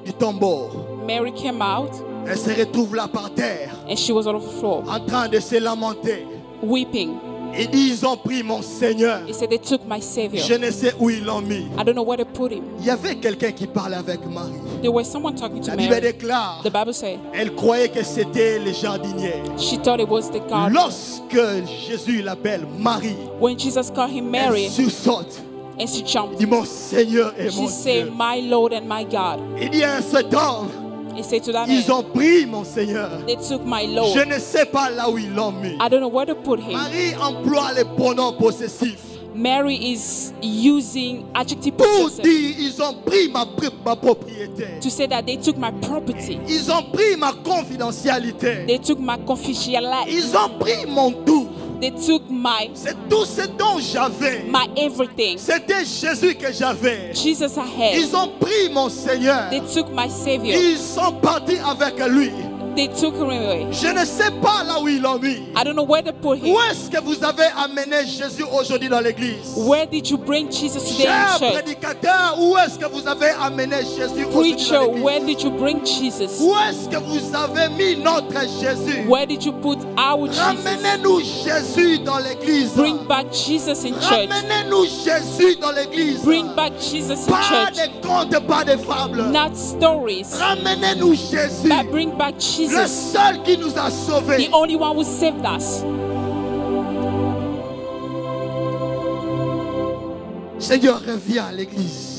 Speaker 1: du tombeau.
Speaker 2: Mary came out
Speaker 1: Elle se retrouve là par terre,
Speaker 2: and she was on the floor
Speaker 1: en train de se lamenter.
Speaker 2: weeping.
Speaker 1: Il dit, ils ont pris mon Seigneur.
Speaker 2: He said they took my
Speaker 1: Je
Speaker 2: Savior.
Speaker 1: ne sais où ils l'ont mis.
Speaker 2: I don't know where they put him.
Speaker 1: Il y avait quelqu'un qui parlait avec Marie.
Speaker 2: There was someone talking to
Speaker 1: La Bible
Speaker 2: Mary.
Speaker 1: déclare,
Speaker 2: The Bible said
Speaker 1: elle croyait que c'était le jardinier.
Speaker 2: she thought it was the gardener.
Speaker 1: Lorsque Jésus l'appelle Marie,
Speaker 2: When Jesus called him
Speaker 1: elle
Speaker 2: Mary
Speaker 1: sursaute.
Speaker 2: and she
Speaker 1: Il
Speaker 2: jumped,
Speaker 1: dit, mon Seigneur et mon
Speaker 2: she said,
Speaker 1: Dieu.
Speaker 2: my Lord and my God.
Speaker 1: Il dit à cet homme,
Speaker 2: He said to that
Speaker 1: ils
Speaker 2: man,
Speaker 1: ont pris mon Seigneur.
Speaker 2: they took my
Speaker 1: Je
Speaker 2: Lord.
Speaker 1: ne sais pas là où ils l'ont mis.
Speaker 2: I don't know where to put him.
Speaker 1: Marie emploie les pronoms possessifs
Speaker 2: Mary is using adjective
Speaker 1: pour
Speaker 2: possessive
Speaker 1: dire, ils ont pris ma propriété.
Speaker 2: to say that they took my property.
Speaker 1: Ils ont pris ma confidentialité.
Speaker 2: They took my confidentiality.
Speaker 1: Ils ont pris mon tout.
Speaker 2: They took my
Speaker 1: C'est tout ce dont j'avais.
Speaker 2: everything.
Speaker 1: C'était Jésus que j'avais.
Speaker 2: Jesus I had.
Speaker 1: Ils ont pris mon Seigneur.
Speaker 2: They took my Savior.
Speaker 1: Ils sont partis avec lui.
Speaker 2: They took him away.
Speaker 1: Je ne sais pas là où ils l'ont mis.
Speaker 2: I don't know where they put him.
Speaker 1: Où est-ce que vous avez amené Jésus aujourd'hui dans l'église?
Speaker 2: Where did you bring Jesus today in
Speaker 1: Cher
Speaker 2: church?
Speaker 1: prédicateur, où est-ce que vous avez amené Jésus aujourd'hui
Speaker 2: Preacher,
Speaker 1: dans
Speaker 2: where
Speaker 1: l'église?
Speaker 2: did you bring Jesus?
Speaker 1: Où est-ce que vous avez mis notre Jésus?
Speaker 2: Where did you put our Jesus?
Speaker 1: Ramenez-nous Jésus dans l'église.
Speaker 2: Bring back Jesus in church.
Speaker 1: Ramenez-nous Jésus dans l'église.
Speaker 2: Bring back Jesus in
Speaker 1: Pas
Speaker 2: church.
Speaker 1: des contes, pas des fables.
Speaker 2: Not stories,
Speaker 1: Ramenez-nous Jésus.
Speaker 2: but bring back
Speaker 1: Le
Speaker 2: Jesus,
Speaker 1: seul qui nous a sauvés.
Speaker 2: the only one who saved us.
Speaker 1: Seigneur, reviens à l'église.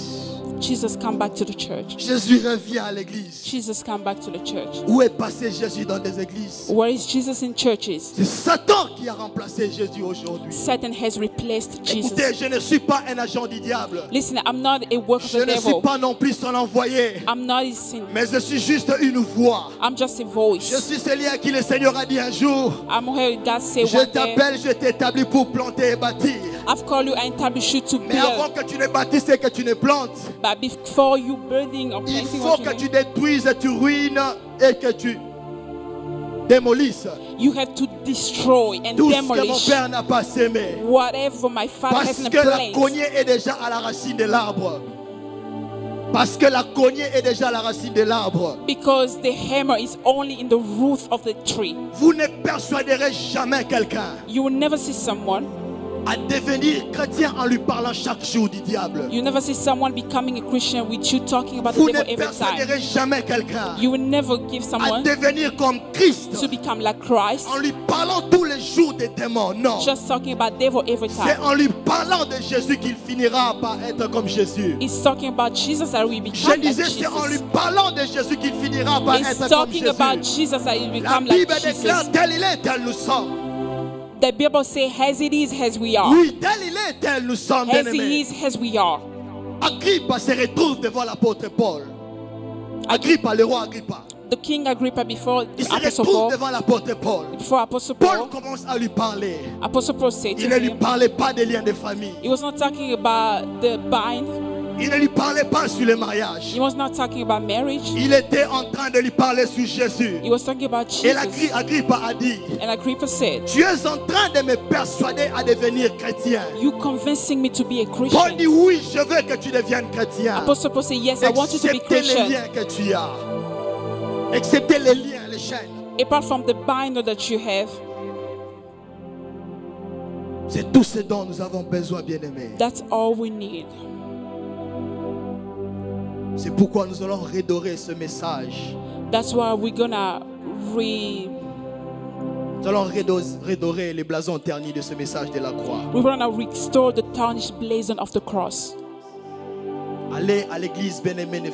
Speaker 2: Jesus, come back to the church.
Speaker 1: Jésus revient à l'église.
Speaker 2: Jesus, come back to the church.
Speaker 1: Où est passé Jésus dans des églises?
Speaker 2: Where is Jesus in churches?
Speaker 1: C'est Satan qui a remplacé Jésus aujourd'hui.
Speaker 2: Satan has replaced Jesus.
Speaker 1: Écoutez, je ne suis pas un agent du diable.
Speaker 2: Listen, I'm not a work of
Speaker 1: Je
Speaker 2: the
Speaker 1: ne suis
Speaker 2: devil.
Speaker 1: pas non plus son envoyé.
Speaker 2: I'm not his sin.
Speaker 1: Mais je suis juste une voix.
Speaker 2: I'm just a
Speaker 1: Je
Speaker 2: voice.
Speaker 1: suis celui à qui le Seigneur a dit un jour:
Speaker 2: I'm heard God say
Speaker 1: je
Speaker 2: one day,
Speaker 1: t'appelle, je t'ai établi pour planter et bâtir.
Speaker 2: I've called you and established you to
Speaker 1: Mais avant
Speaker 2: build.
Speaker 1: que tu ne bâtisses et que tu ne plantes,
Speaker 2: But before you building or
Speaker 1: il
Speaker 2: planting
Speaker 1: faut
Speaker 2: what
Speaker 1: que
Speaker 2: you
Speaker 1: tu détruises et tu ruines et que tu démolisses
Speaker 2: you have to destroy and
Speaker 1: tout ce que mon
Speaker 2: demolish
Speaker 1: Père n'a pas sémé.
Speaker 2: whatever my father
Speaker 1: Parce
Speaker 2: hasn't
Speaker 1: que la
Speaker 2: planted.
Speaker 1: cognée est déjà à la racine de l'arbre. Parce que la cognée est déjà à la racine de l'arbre.
Speaker 2: Because the hammer is only in the root of the tree.
Speaker 1: Vous ne persuaderez jamais quelqu'un
Speaker 2: You will never see someone.
Speaker 1: à devenir chrétien en lui parlant chaque jour du diable.
Speaker 2: You never see someone becoming a Christian with you talking about
Speaker 1: Vous
Speaker 2: the
Speaker 1: ne
Speaker 2: devil every time.
Speaker 1: persuaderez jamais quelqu'un
Speaker 2: You will never give
Speaker 1: à
Speaker 2: someone
Speaker 1: devenir comme Christ
Speaker 2: to become like Christ.
Speaker 1: en lui parlant tous les jours des démons. Non.
Speaker 2: Just talking about devil every
Speaker 1: C'est
Speaker 2: time.
Speaker 1: en lui parlant de Jésus qu'il finira par être comme Jésus.
Speaker 2: He's talking about Jesus that we
Speaker 1: Je
Speaker 2: become like
Speaker 1: disais, c'est en lui
Speaker 2: Jesus.
Speaker 1: parlant de Jésus qu'il finira par
Speaker 2: He's
Speaker 1: être comme
Speaker 2: talking about
Speaker 1: Jésus.
Speaker 2: Jesus that we
Speaker 1: La
Speaker 2: become like
Speaker 1: Bible déclare:
Speaker 2: Jesus.
Speaker 1: tel il est, tel nous sommes.
Speaker 2: The Bible says, as it is, as we are.
Speaker 1: Oui, tel il est, tel nous sommes,
Speaker 2: As
Speaker 1: bien-aimés.
Speaker 2: he is, as we are.
Speaker 1: Agrippa se retrouve devant l'apôtre Paul. Agrippa, le roi Agrippa.
Speaker 2: The King Agrippa before
Speaker 1: Il se
Speaker 2: Apostle
Speaker 1: retrouve
Speaker 2: Paul,
Speaker 1: devant l'apôtre Paul.
Speaker 2: before Apostle
Speaker 1: Paul
Speaker 2: Paul,
Speaker 1: commence à lui parler.
Speaker 2: Apostle Paul said
Speaker 1: Il
Speaker 2: to
Speaker 1: ne lui
Speaker 2: him,
Speaker 1: parlait pas des liens de famille.
Speaker 2: he was not talking about the bind,
Speaker 1: Il ne lui parlait pas sur le mariage.
Speaker 2: he was not talking about marriage,
Speaker 1: Il était en train de lui parler sur Jésus.
Speaker 2: he was talking about
Speaker 1: Et
Speaker 2: Jesus.
Speaker 1: Agrippa a dit:
Speaker 2: And Agrippa said,
Speaker 1: tu es en train de me persuader à devenir chrétien.
Speaker 2: you convincing me to be a
Speaker 1: Paul
Speaker 2: Christian.
Speaker 1: dit: oui, je veux que tu deviennes chrétien.
Speaker 2: Apostle Paul said, yes, I want you to be
Speaker 1: Excepté les
Speaker 2: Christian.
Speaker 1: liens que tu as. Excepté les liens, les chaînes.
Speaker 2: Apart from the binder that you have,
Speaker 1: C'est tout ce dont nous avons besoin, bien-aimés.
Speaker 2: that's all we need.
Speaker 1: C'est pourquoi nous allons redorer ce message.
Speaker 2: That's why we're gonna
Speaker 1: Nous allons redorer les blasons ternis de ce message de la croix.
Speaker 2: we're gonna restore the tarnished blazon of the cross.
Speaker 1: Aller à l'église, bien-aimé, ne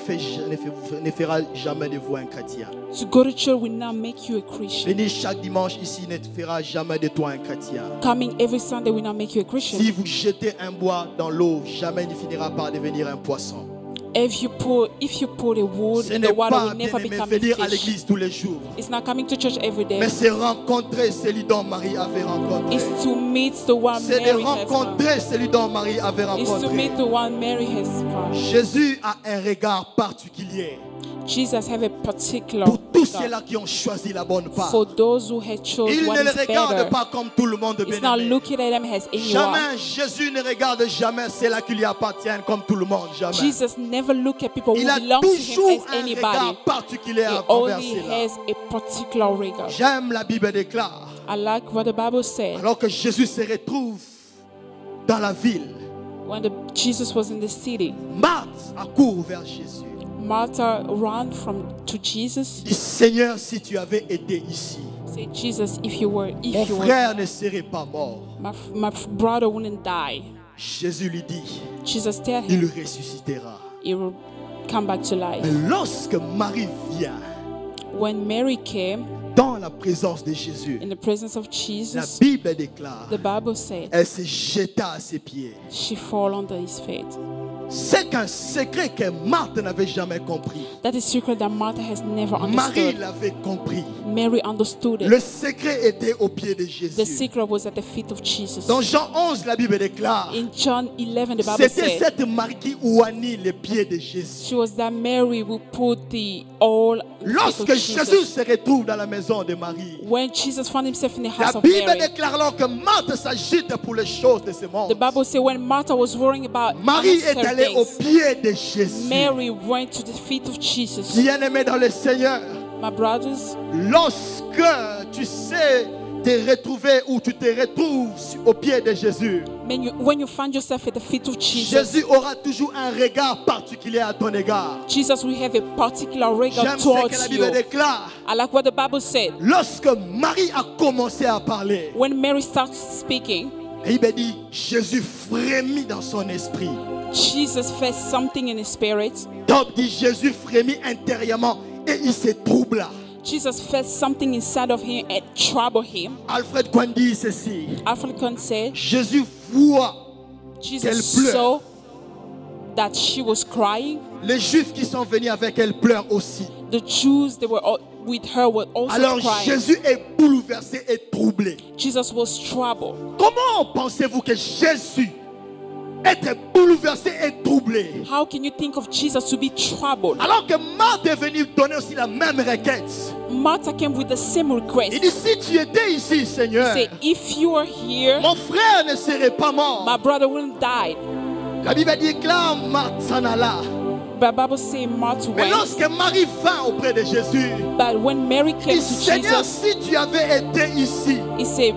Speaker 1: fera jamais de vous un chrétien.
Speaker 2: To go to church will not make you a Christian.
Speaker 1: Venir chaque dimanche ici ne fera jamais de toi un chrétien.
Speaker 2: Coming every Sunday will not make you a Christian.
Speaker 1: Si vous jetez un bois dans l'eau, jamais ne finira par devenir un poisson.
Speaker 2: If you put a wood
Speaker 1: Ce
Speaker 2: in
Speaker 1: n'est
Speaker 2: the water,
Speaker 1: pas,
Speaker 2: will never
Speaker 1: bien-aimé,
Speaker 2: become a
Speaker 1: venir à
Speaker 2: fish.
Speaker 1: l'église tous les jours.
Speaker 2: It's not coming to church every day.
Speaker 1: Mais c'est rencontrer celui dont Marie avait rencontré.
Speaker 2: It's to meet the one
Speaker 1: C'est de
Speaker 2: Mary has found.
Speaker 1: rencontrer celui dont Marie avait
Speaker 2: It's to
Speaker 1: rencontré.
Speaker 2: meet the one Mary has found.
Speaker 1: Jésus a un regard particulier
Speaker 2: Jesus have a particular
Speaker 1: pour tous
Speaker 2: regard
Speaker 1: ceux-là qui ont choisi la bonne part.
Speaker 2: for those who had chose
Speaker 1: Il
Speaker 2: what
Speaker 1: ne le
Speaker 2: is
Speaker 1: regarde
Speaker 2: better.
Speaker 1: pas comme tout le monde,
Speaker 2: It's not
Speaker 1: bien-aimé.
Speaker 2: looking at them as anyone.
Speaker 1: Jamais, Jésus ne regarde jamais ceux-là qui lui appartiennent comme tout le monde. Jamais.
Speaker 2: Jesus never look at people who
Speaker 1: Il a
Speaker 2: belong to him
Speaker 1: toujours
Speaker 2: as
Speaker 1: un
Speaker 2: anybody.
Speaker 1: regard particulier
Speaker 2: He
Speaker 1: envers
Speaker 2: only
Speaker 1: ceux-là.
Speaker 2: has a particular regard.
Speaker 1: J'aime la Bible déclare.
Speaker 2: I like what the Bible said.
Speaker 1: Alors que Jésus se retrouve dans la ville,
Speaker 2: When Jesus was in the city,
Speaker 1: Marthe accourt vers Jésus.
Speaker 2: Martha ran to Jesus.
Speaker 1: Dit: Seigneur, si tu avais été ici,
Speaker 2: Said, Jesus, if you were,
Speaker 1: mon frère ne serait pas mort.
Speaker 2: my brother wouldn't die.
Speaker 1: Jésus lui dit:
Speaker 2: Jesus tell
Speaker 1: il
Speaker 2: him
Speaker 1: ressuscitera.
Speaker 2: he will come back to life.
Speaker 1: Mais lorsque Marie vient
Speaker 2: When Mary came
Speaker 1: dans la présence de Jésus,
Speaker 2: in the presence of
Speaker 1: la
Speaker 2: Jesus,
Speaker 1: Bible déclare,
Speaker 2: the Bible said
Speaker 1: elle se jeta à ses pieds.
Speaker 2: she fell under his feet.
Speaker 1: C'est qu'un secret que Marthe n'avait jamais compris.
Speaker 2: That is a secret that Martha has never
Speaker 1: Marie
Speaker 2: understood.
Speaker 1: l'avait compris.
Speaker 2: Mary understood
Speaker 1: Le
Speaker 2: it.
Speaker 1: secret était au pied de
Speaker 2: The
Speaker 1: Jésus.
Speaker 2: secret was at the feet of Jesus.
Speaker 1: Dans Jean 11, la Bible déclare,
Speaker 2: In John 11, the Bible
Speaker 1: c'était
Speaker 2: said,
Speaker 1: cette Marie qui oignit les pieds de Jésus.
Speaker 2: she was that Mary who put the oil at the feet
Speaker 1: Lorsque
Speaker 2: of
Speaker 1: Jésus
Speaker 2: Jesus.
Speaker 1: se retrouve dans la maison de Marie,
Speaker 2: When Jesus found himself in the
Speaker 1: la
Speaker 2: house of
Speaker 1: Bible
Speaker 2: Mary,
Speaker 1: déclare alors que Marthe s'agite pour les choses de ce monde.
Speaker 2: the Bible says when Martha was worrying about
Speaker 1: Marie est
Speaker 2: unnecessary
Speaker 1: allée au
Speaker 2: things,
Speaker 1: pied de Jésus.
Speaker 2: Mary went to the feet of Jesus.
Speaker 1: Bien-aimé dans le Seigneur,
Speaker 2: My brothers,
Speaker 1: lorsque tu sais te retrouver ou tu te retrouves au pied de Jésus,
Speaker 2: when you find yourself at the feet of Jesus,
Speaker 1: Jésus aura toujours un regard particulier à ton égard.
Speaker 2: Jesus will have a particular regard
Speaker 1: J'aime ce que la
Speaker 2: towards
Speaker 1: Bible
Speaker 2: you.
Speaker 1: déclare.
Speaker 2: I like what the Bible said.
Speaker 1: Lorsque Marie a commencé à parler,
Speaker 2: When Mary starts speaking,
Speaker 1: la Bible dit Jésus frémit dans son esprit.
Speaker 2: Jesus felt something in his spirit.
Speaker 1: Donc dit Jésus frémit intérieurement et il se troubla.
Speaker 2: Jesus felt something inside of him and troubled him.
Speaker 1: Alfred Kwan dit ceci.
Speaker 2: African said,
Speaker 1: Jésus voit
Speaker 2: Jesus
Speaker 1: qu'elle pleure.
Speaker 2: saw that she was crying.
Speaker 1: Les Juifs qui sont venus avec elle pleurent aussi.
Speaker 2: The Jews that were with her were also
Speaker 1: Alors
Speaker 2: crying.
Speaker 1: Jésus est bouleversé et troublé.
Speaker 2: Jesus was troubled.
Speaker 1: Comment pensez-vous que Jésus être bouleversé et troublé,
Speaker 2: How can you think of Jesus to be troubled?
Speaker 1: alors que Marthe est venue donner aussi la même requête?
Speaker 2: Martha came with the same request.
Speaker 1: Il dit si tu étais ici, Seigneur,
Speaker 2: Say, if you are here,
Speaker 1: mon frère ne serait pas mort.
Speaker 2: my brother wouldn't die.
Speaker 1: La Bible dit que là, Marthe s'en alla.
Speaker 2: The Bible says Martha
Speaker 1: Mais
Speaker 2: went.
Speaker 1: lorsque Marie vint auprès de Jésus,
Speaker 2: But when Mary
Speaker 1: il
Speaker 2: came
Speaker 1: dit
Speaker 2: to
Speaker 1: Seigneur,
Speaker 2: Jesus,
Speaker 1: si tu avais été ici,
Speaker 2: he said,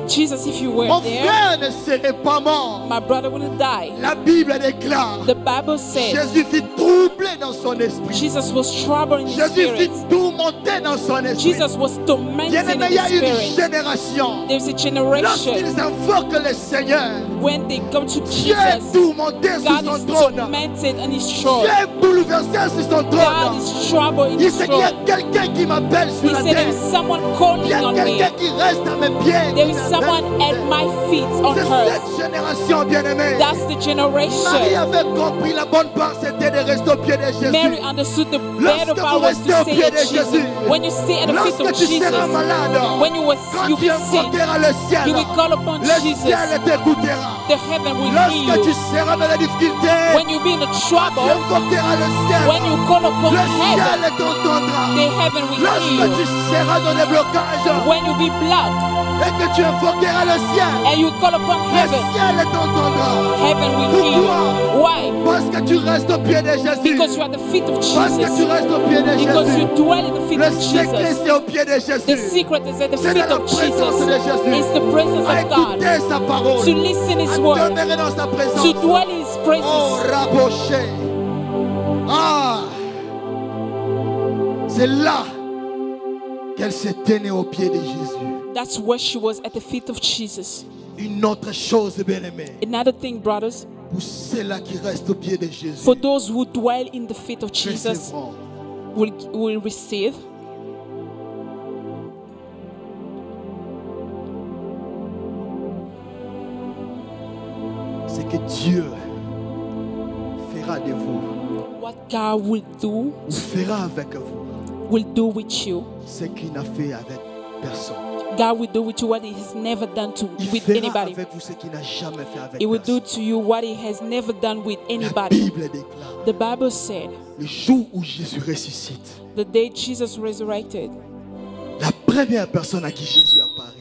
Speaker 2: Jesus, if you were
Speaker 1: mon
Speaker 2: there,
Speaker 1: frère ne serait pas mort.
Speaker 2: my brother wouldn't die.
Speaker 1: La Bible déclare,
Speaker 2: The Bible said
Speaker 1: Jésus fut troublé dans son esprit.
Speaker 2: Jesus was troubled in his
Speaker 1: Jésus fut
Speaker 2: spirit.
Speaker 1: tourmenté dans son esprit.
Speaker 2: Jesus was tormented
Speaker 1: Bien-aimé,
Speaker 2: in
Speaker 1: il y a
Speaker 2: his
Speaker 1: une
Speaker 2: spirit.
Speaker 1: génération.
Speaker 2: There's a generation
Speaker 1: Lorsqu'ils invoquent le Seigneur,
Speaker 2: when they come to
Speaker 1: Dieu est
Speaker 2: Jesus,
Speaker 1: tourmenté sur
Speaker 2: God
Speaker 1: son
Speaker 2: is
Speaker 1: trône.
Speaker 2: tormented on his
Speaker 1: Dieu
Speaker 2: throne.
Speaker 1: est bouleversé sur son
Speaker 2: God
Speaker 1: trône.
Speaker 2: is troubled in
Speaker 1: Il
Speaker 2: his
Speaker 1: sait qu'il y a
Speaker 2: throne.
Speaker 1: quelqu'un qui m'appelle sur
Speaker 2: He
Speaker 1: la
Speaker 2: said there
Speaker 1: terre.
Speaker 2: is someone
Speaker 1: Il y
Speaker 2: calling
Speaker 1: a
Speaker 2: on me.
Speaker 1: quelqu'un qui reste à mes pieds.
Speaker 2: There
Speaker 1: qui
Speaker 2: is
Speaker 1: m'appelle
Speaker 2: someone
Speaker 1: sur la
Speaker 2: at
Speaker 1: terre.
Speaker 2: my feet on
Speaker 1: C'est
Speaker 2: earth.
Speaker 1: cette génération bien-aimée.
Speaker 2: That's the
Speaker 1: Marie
Speaker 2: generation.
Speaker 1: avait compris la bonne part, c'était de rester au pied de Jésus.
Speaker 2: Mary understood the
Speaker 1: Lorsque
Speaker 2: better
Speaker 1: vous
Speaker 2: part was
Speaker 1: restez
Speaker 2: to
Speaker 1: au
Speaker 2: stay
Speaker 1: pied
Speaker 2: at
Speaker 1: de
Speaker 2: Jesus.
Speaker 1: Jésus,
Speaker 2: When you stay at the feet
Speaker 1: lorsque
Speaker 2: of
Speaker 1: tu seras
Speaker 2: Jesus,
Speaker 1: malade,
Speaker 2: when you
Speaker 1: quand
Speaker 2: be
Speaker 1: tu
Speaker 2: sick,
Speaker 1: invoqueras le ciel,
Speaker 2: you will call upon
Speaker 1: le
Speaker 2: Jesus.
Speaker 1: ciel t'écoutera.
Speaker 2: The heaven will
Speaker 1: Lorsque
Speaker 2: heal
Speaker 1: tu
Speaker 2: you.
Speaker 1: seras dans la difficulté,
Speaker 2: When you be in a
Speaker 1: tu
Speaker 2: trouble,
Speaker 1: invoqueras le ciel.
Speaker 2: when you call upon
Speaker 1: Le
Speaker 2: heaven,
Speaker 1: ciel t'entendra.
Speaker 2: the heaven will
Speaker 1: Lorsque
Speaker 2: heal
Speaker 1: tu
Speaker 2: you.
Speaker 1: seras dans les blocages
Speaker 2: When you be blocked
Speaker 1: et que tu invoqueras le ciel,
Speaker 2: and you call upon
Speaker 1: le
Speaker 2: heaven,
Speaker 1: ciel t'entendra.
Speaker 2: heaven will heal you. Why?
Speaker 1: Parce que tu restes au pied de Jésus.
Speaker 2: Because you are at the feet of
Speaker 1: Parce que tu
Speaker 2: Jesus.
Speaker 1: restes au pied de
Speaker 2: Because you
Speaker 1: Jésus.
Speaker 2: dwell at the feet
Speaker 1: Le
Speaker 2: of
Speaker 1: secret
Speaker 2: Jesus.
Speaker 1: c'est au pied de
Speaker 2: The
Speaker 1: Jésus.
Speaker 2: secret is at the
Speaker 1: C'est
Speaker 2: feet
Speaker 1: dans la
Speaker 2: of
Speaker 1: présence
Speaker 2: Jesus.
Speaker 1: de Jésus.
Speaker 2: It's the presence
Speaker 1: À
Speaker 2: of God.
Speaker 1: écouter sa parole.
Speaker 2: To listen His
Speaker 1: À
Speaker 2: word.
Speaker 1: demeurer dans sa présence.
Speaker 2: To dwell in His
Speaker 1: Oh,
Speaker 2: presence.
Speaker 1: raboché. Ah. C'est là qu'elle s'est tenue au pied de Jésus.
Speaker 2: That's where she was, at the feet of Jesus.
Speaker 1: Une autre chose, bien-aimé,
Speaker 2: Another thing, brothers,
Speaker 1: pour ceux-là qui restent au pied de Jésus,
Speaker 2: for those who dwell in the feet of Jesus,
Speaker 1: recevront.
Speaker 2: will receive.
Speaker 1: C'est que Dieu fera de vous,
Speaker 2: What God will do,
Speaker 1: ou fera avec vous,
Speaker 2: will do with you.
Speaker 1: ce qu'il n'a fait avec personne.
Speaker 2: God will do with you what He has never done
Speaker 1: Il
Speaker 2: with
Speaker 1: fera
Speaker 2: anybody.
Speaker 1: avec vous ce qu'il n'a jamais fait avec
Speaker 2: He will do
Speaker 1: personne.
Speaker 2: to you what He has never done with
Speaker 1: La
Speaker 2: anybody.
Speaker 1: Bible déclare,
Speaker 2: The Bible said,
Speaker 1: le jour où Jésus ressuscite,
Speaker 2: the day Jesus resurrected,
Speaker 1: la première personne à qui Jésus apparaît,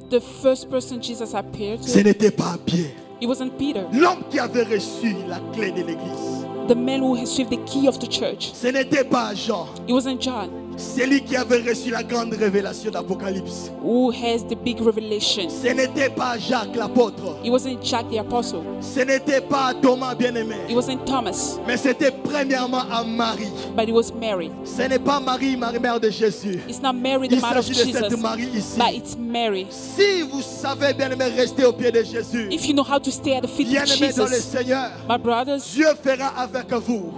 Speaker 2: the first person Jesus appeared
Speaker 1: ce
Speaker 2: to,
Speaker 1: n'était pas Pierre,
Speaker 2: it wasn't Peter,
Speaker 1: l'homme qui avait reçu la clé de l'église.
Speaker 2: the man who received the key of the church.
Speaker 1: Ce n'était pas Jean,
Speaker 2: It wasn't John,
Speaker 1: celui qui avait reçu la grande révélation d'Apocalypse.
Speaker 2: who has the big revelation.
Speaker 1: Ce n'était pas Jacques l'apôtre.
Speaker 2: It wasn't Jack the apostle.
Speaker 1: Ce n'était pas Thomas bien-aimé.
Speaker 2: It wasn't Thomas,
Speaker 1: Mais c'était premièrement à Marie.
Speaker 2: but it was Mary.
Speaker 1: Ce n'est pas Marie, mère de Jésus.
Speaker 2: It's not Mary, the
Speaker 1: Il
Speaker 2: mother of
Speaker 1: s'agit de cette
Speaker 2: Jesus,
Speaker 1: Marie ici.
Speaker 2: but it's Mary.
Speaker 1: Si vous savez bien-aimé rester au pied de Jésus,
Speaker 2: If you know how to stay at the feet of
Speaker 1: bien-aimé dans le
Speaker 2: Jesus,
Speaker 1: Seigneur,
Speaker 2: my brothers,
Speaker 1: Dieu fera avec vous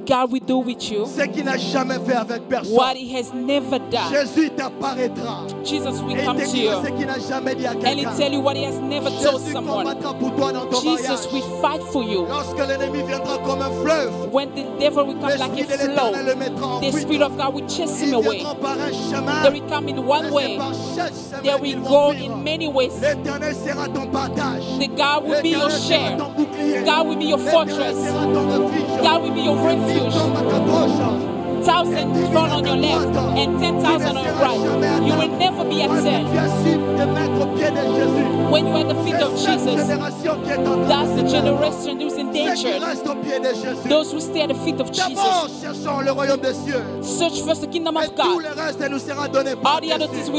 Speaker 2: God will do with you
Speaker 1: ce qu'il n'a jamais fait avec personne.
Speaker 2: what He has never done.
Speaker 1: Jésus t'apparaîtra.
Speaker 2: Jesus will
Speaker 1: Et il
Speaker 2: come
Speaker 1: te
Speaker 2: to
Speaker 1: dira
Speaker 2: you
Speaker 1: ce qu'il n'a jamais dit à
Speaker 2: and He
Speaker 1: quelqu'un.
Speaker 2: tell you what He has never told
Speaker 1: Jésus
Speaker 2: someone.
Speaker 1: combattra pour toi dans ton
Speaker 2: Jesus
Speaker 1: mariage.
Speaker 2: will fight for you.
Speaker 1: Lorsque l'ennemi viendra comme un fleuve,
Speaker 2: When the devil will come like
Speaker 1: l'Esprit
Speaker 2: a
Speaker 1: de l'Éternel
Speaker 2: flow,
Speaker 1: le mettra en
Speaker 2: the
Speaker 1: fuite.
Speaker 2: Spirit of God will chase him
Speaker 1: Ils
Speaker 2: away.
Speaker 1: viendront par un chemin,
Speaker 2: They will come in
Speaker 1: mais
Speaker 2: one
Speaker 1: c'est
Speaker 2: way.
Speaker 1: par chaque chemin
Speaker 2: They
Speaker 1: qu'ils
Speaker 2: will
Speaker 1: vont
Speaker 2: go
Speaker 1: fuir.
Speaker 2: in many ways.
Speaker 1: L'Éternel sera ton partage.
Speaker 2: The God will be your
Speaker 1: L'Éternel
Speaker 2: share.
Speaker 1: sera ton bouclier.
Speaker 2: God will be your
Speaker 1: L'Éternel
Speaker 2: fortress.
Speaker 1: sera ton refuge.
Speaker 2: God will be your
Speaker 1: Mille
Speaker 2: refuge.
Speaker 1: tombent à ta gauche.
Speaker 2: 1,000 fall on your left and 10,000 on your right. You will never be at
Speaker 1: Parce que
Speaker 2: 10.
Speaker 1: tu as su te mettre au pied de Jésus.
Speaker 2: When you are at the feet of
Speaker 1: C'est cette
Speaker 2: Jesus,
Speaker 1: génération qui est en train
Speaker 2: that's
Speaker 1: de
Speaker 2: the
Speaker 1: se perdre.
Speaker 2: generation who's
Speaker 1: Ceux qui
Speaker 2: endangered.
Speaker 1: restent au pied de Jésus.
Speaker 2: Those who stay at the feet of
Speaker 1: D'abord,
Speaker 2: Jesus.
Speaker 1: cherchons le royaume des cieux.
Speaker 2: Search first the kingdom
Speaker 1: Et
Speaker 2: of
Speaker 1: tout
Speaker 2: God.
Speaker 1: le reste nous sera donné par
Speaker 2: All the other things
Speaker 1: dessus.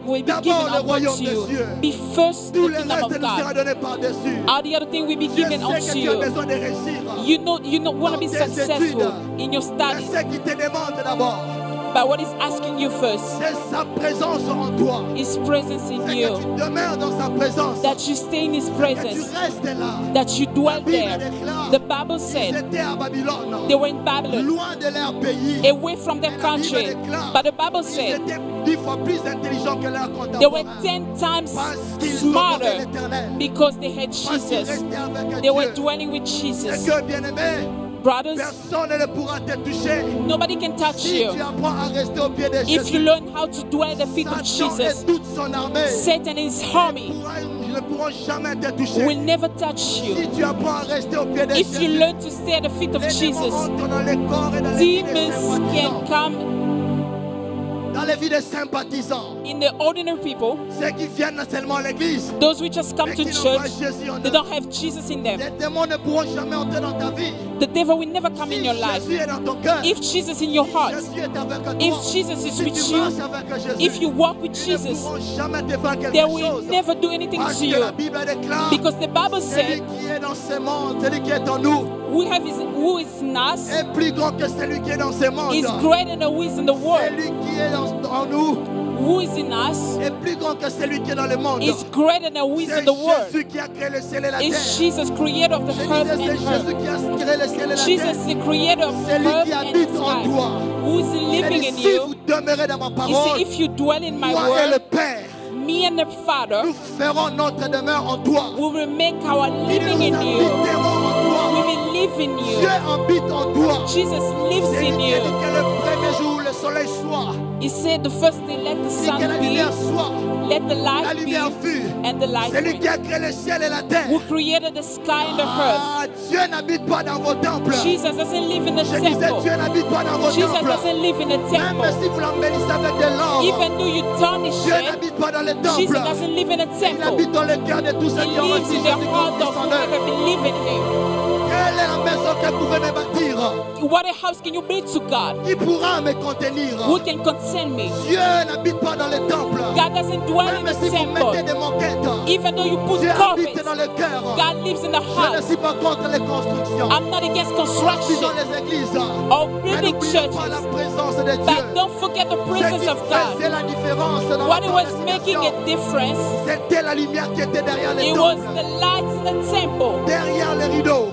Speaker 2: will be
Speaker 1: D'abord,
Speaker 2: given
Speaker 1: le
Speaker 2: upon
Speaker 1: royaume
Speaker 2: to
Speaker 1: des
Speaker 2: you.
Speaker 1: cieux.
Speaker 2: Be first
Speaker 1: Tout
Speaker 2: the
Speaker 1: le
Speaker 2: kingdom
Speaker 1: reste
Speaker 2: of
Speaker 1: nous sera
Speaker 2: God.
Speaker 1: donné par dessus.
Speaker 2: All the other thing will be
Speaker 1: Je
Speaker 2: given
Speaker 1: sais
Speaker 2: unto
Speaker 1: que tu as
Speaker 2: you.
Speaker 1: besoin de réussir.
Speaker 2: You know want to be
Speaker 1: Dans tes
Speaker 2: successful
Speaker 1: études.
Speaker 2: in your
Speaker 1: C'est
Speaker 2: studies.
Speaker 1: ce qui te demande d'abord.
Speaker 2: But what is asking you first
Speaker 1: C'est sa présence en toi.
Speaker 2: is presence in
Speaker 1: C'est que
Speaker 2: you.
Speaker 1: tu demeures dans sa présence.
Speaker 2: That you stay in His
Speaker 1: Que tu
Speaker 2: presence.
Speaker 1: restes là.
Speaker 2: That you dwell
Speaker 1: La Bible
Speaker 2: there.
Speaker 1: déclare
Speaker 2: The Bible
Speaker 1: qu'ils
Speaker 2: said
Speaker 1: étaient à Babylone,
Speaker 2: they were in Babylon,
Speaker 1: loin de leur pays.
Speaker 2: away from their
Speaker 1: Et la Bible
Speaker 2: country.
Speaker 1: déclare
Speaker 2: But the Bible
Speaker 1: qu'ils
Speaker 2: said
Speaker 1: étaient 10 fois plus intelligents que leurs
Speaker 2: they were
Speaker 1: contemporains.
Speaker 2: 10 times
Speaker 1: Parce qu'ils honoraient
Speaker 2: smarter
Speaker 1: l'Éternel.
Speaker 2: because they had
Speaker 1: Parce qu'ils
Speaker 2: Jesus.
Speaker 1: restaient avec
Speaker 2: They were
Speaker 1: Dieu.
Speaker 2: dwelling with
Speaker 1: C'est
Speaker 2: Jesus.
Speaker 1: que, bien-aimé,
Speaker 2: Brothers,
Speaker 1: personne ne pourra te toucher.
Speaker 2: nobody can touch
Speaker 1: Si tu
Speaker 2: you
Speaker 1: apprends à rester au pied de
Speaker 2: if you
Speaker 1: Jésus,
Speaker 2: learn how to dwell at the feet of
Speaker 1: Satan
Speaker 2: Jesus.
Speaker 1: et toute son armée
Speaker 2: Satan and his army
Speaker 1: ne pourront jamais te toucher.
Speaker 2: will never touch
Speaker 1: Si
Speaker 2: you.
Speaker 1: tu apprends à rester au pied de
Speaker 2: If you
Speaker 1: Jésus,
Speaker 2: learn to stay at the feet of
Speaker 1: les démons
Speaker 2: Jesus,
Speaker 1: entrent dans les corps et dans les vies des
Speaker 2: demons
Speaker 1: sympathisants.
Speaker 2: can come
Speaker 1: Dans les vies des sympathisants.
Speaker 2: in the ordinary people.
Speaker 1: Ceux qui viennent seulement à l'église,
Speaker 2: Those who just come
Speaker 1: mais
Speaker 2: to
Speaker 1: qui n'ont pas
Speaker 2: church,
Speaker 1: Jésus en
Speaker 2: they
Speaker 1: eux.
Speaker 2: don't have Jesus in them.
Speaker 1: Les démons ne pourront jamais entrer dans ta vie.
Speaker 2: The devil will never come in
Speaker 1: Si
Speaker 2: your life.
Speaker 1: Jésus est dans ton cœur,
Speaker 2: If Jesus in your heart,
Speaker 1: Jésus est avec toi.
Speaker 2: if Jesus is
Speaker 1: Si
Speaker 2: with
Speaker 1: tu
Speaker 2: you,
Speaker 1: marches avec Jésus,
Speaker 2: if you walk with
Speaker 1: ils ne
Speaker 2: Jesus,
Speaker 1: pourront jamais te faire quelque
Speaker 2: they will
Speaker 1: chose.
Speaker 2: never do anything
Speaker 1: Parce
Speaker 2: to
Speaker 1: que la
Speaker 2: you.
Speaker 1: Bible déclare,
Speaker 2: Because the Bible
Speaker 1: celui
Speaker 2: said,
Speaker 1: qui est dans ce monde, celui qui est en nous,
Speaker 2: who is in us
Speaker 1: est plus grand que celui qui est dans ce monde.
Speaker 2: is greater than who is in the world.
Speaker 1: Celui qui est en nous
Speaker 2: Who is in us
Speaker 1: est plus grand que celui qui est dans le monde.
Speaker 2: is greater than who is
Speaker 1: C'est
Speaker 2: in the world.
Speaker 1: Jésus qui a créé le ciel et la terre.
Speaker 2: It's Jesus, creator of the
Speaker 1: Je
Speaker 2: earth
Speaker 1: disais, c'est
Speaker 2: and
Speaker 1: Jésus
Speaker 2: earth.
Speaker 1: qui a créé le ciel et la terre.
Speaker 2: Jesus, the creator of the
Speaker 1: Celui
Speaker 2: earth
Speaker 1: qui
Speaker 2: and
Speaker 1: habite en
Speaker 2: sky,
Speaker 1: toi.
Speaker 2: who is
Speaker 1: Il
Speaker 2: living
Speaker 1: dit,
Speaker 2: in
Speaker 1: si
Speaker 2: you.
Speaker 1: vous demeurez dans ma
Speaker 2: You
Speaker 1: parole,
Speaker 2: see, if you dwell in my
Speaker 1: moi et le
Speaker 2: word,
Speaker 1: Père,
Speaker 2: me and the Father,
Speaker 1: nous ferons notre demeure en toi.
Speaker 2: we will make our
Speaker 1: Nous
Speaker 2: living in you.
Speaker 1: habiterons en
Speaker 2: We
Speaker 1: toi.
Speaker 2: will live in
Speaker 1: Dieu
Speaker 2: you.
Speaker 1: habite en toi.
Speaker 2: Jesus lives
Speaker 1: C'est lui
Speaker 2: in
Speaker 1: qui a dit
Speaker 2: you.
Speaker 1: que le premier jour où le soleil soit,
Speaker 2: He said the first day, let the
Speaker 1: il dit que la
Speaker 2: sun be,
Speaker 1: lumière soit.
Speaker 2: let the
Speaker 1: La
Speaker 2: light be,
Speaker 1: lumière fut.
Speaker 2: and the light
Speaker 1: C'est lui
Speaker 2: be.
Speaker 1: qui a créé le ciel et la terre.
Speaker 2: Who created the sky and the earth.
Speaker 1: Ah, Dieu n'habite pas dans vos temples.
Speaker 2: Jesus doesn't live in the
Speaker 1: Je disais,
Speaker 2: temple.
Speaker 1: Dieu n'habite pas dans vos
Speaker 2: Jesus
Speaker 1: temples.
Speaker 2: doesn't live in the
Speaker 1: Même
Speaker 2: temple.
Speaker 1: si vous l'embellissez avec de l'or,
Speaker 2: Even though you tarnish
Speaker 1: Dieu
Speaker 2: it,
Speaker 1: n'habite pas dans les
Speaker 2: Jesus
Speaker 1: temples.
Speaker 2: doesn't live in a
Speaker 1: Il
Speaker 2: temple.
Speaker 1: habite dans le cœur de tous ceux
Speaker 2: He
Speaker 1: qui ont
Speaker 2: lives
Speaker 1: reçu
Speaker 2: in the
Speaker 1: Jésus
Speaker 2: heart
Speaker 1: Christ
Speaker 2: of
Speaker 1: en
Speaker 2: whoever
Speaker 1: eux.
Speaker 2: believe in Him.
Speaker 1: Quelle est la maison que pouvait me bâtir?
Speaker 2: What a house can you build to God?
Speaker 1: Qui pourra me contenir?
Speaker 2: Who can concern me?
Speaker 1: Dieu n'habite pas dans les temples.
Speaker 2: God doesn't dwell in
Speaker 1: Même
Speaker 2: the
Speaker 1: si vous mettez
Speaker 2: temple.
Speaker 1: des moquettes,
Speaker 2: Even though you put
Speaker 1: Dieu habite
Speaker 2: carpets,
Speaker 1: dans le cœur.
Speaker 2: God lives in the
Speaker 1: Je ne
Speaker 2: house.
Speaker 1: suis pas contre les constructions.
Speaker 2: I'm not against
Speaker 1: Construisons
Speaker 2: construction
Speaker 1: les églises.
Speaker 2: or
Speaker 1: Mais
Speaker 2: building
Speaker 1: n'oublions pas la
Speaker 2: churches,
Speaker 1: présence de Dieu.
Speaker 2: but don't forget the
Speaker 1: Ce
Speaker 2: presence
Speaker 1: qui
Speaker 2: of God.
Speaker 1: faisait la différence dans
Speaker 2: What
Speaker 1: la
Speaker 2: it was making
Speaker 1: congregation,
Speaker 2: a difference,
Speaker 1: c'était la lumière qui était derrière les
Speaker 2: it was
Speaker 1: temples,
Speaker 2: the lights in the temple,
Speaker 1: derrière les rideaux.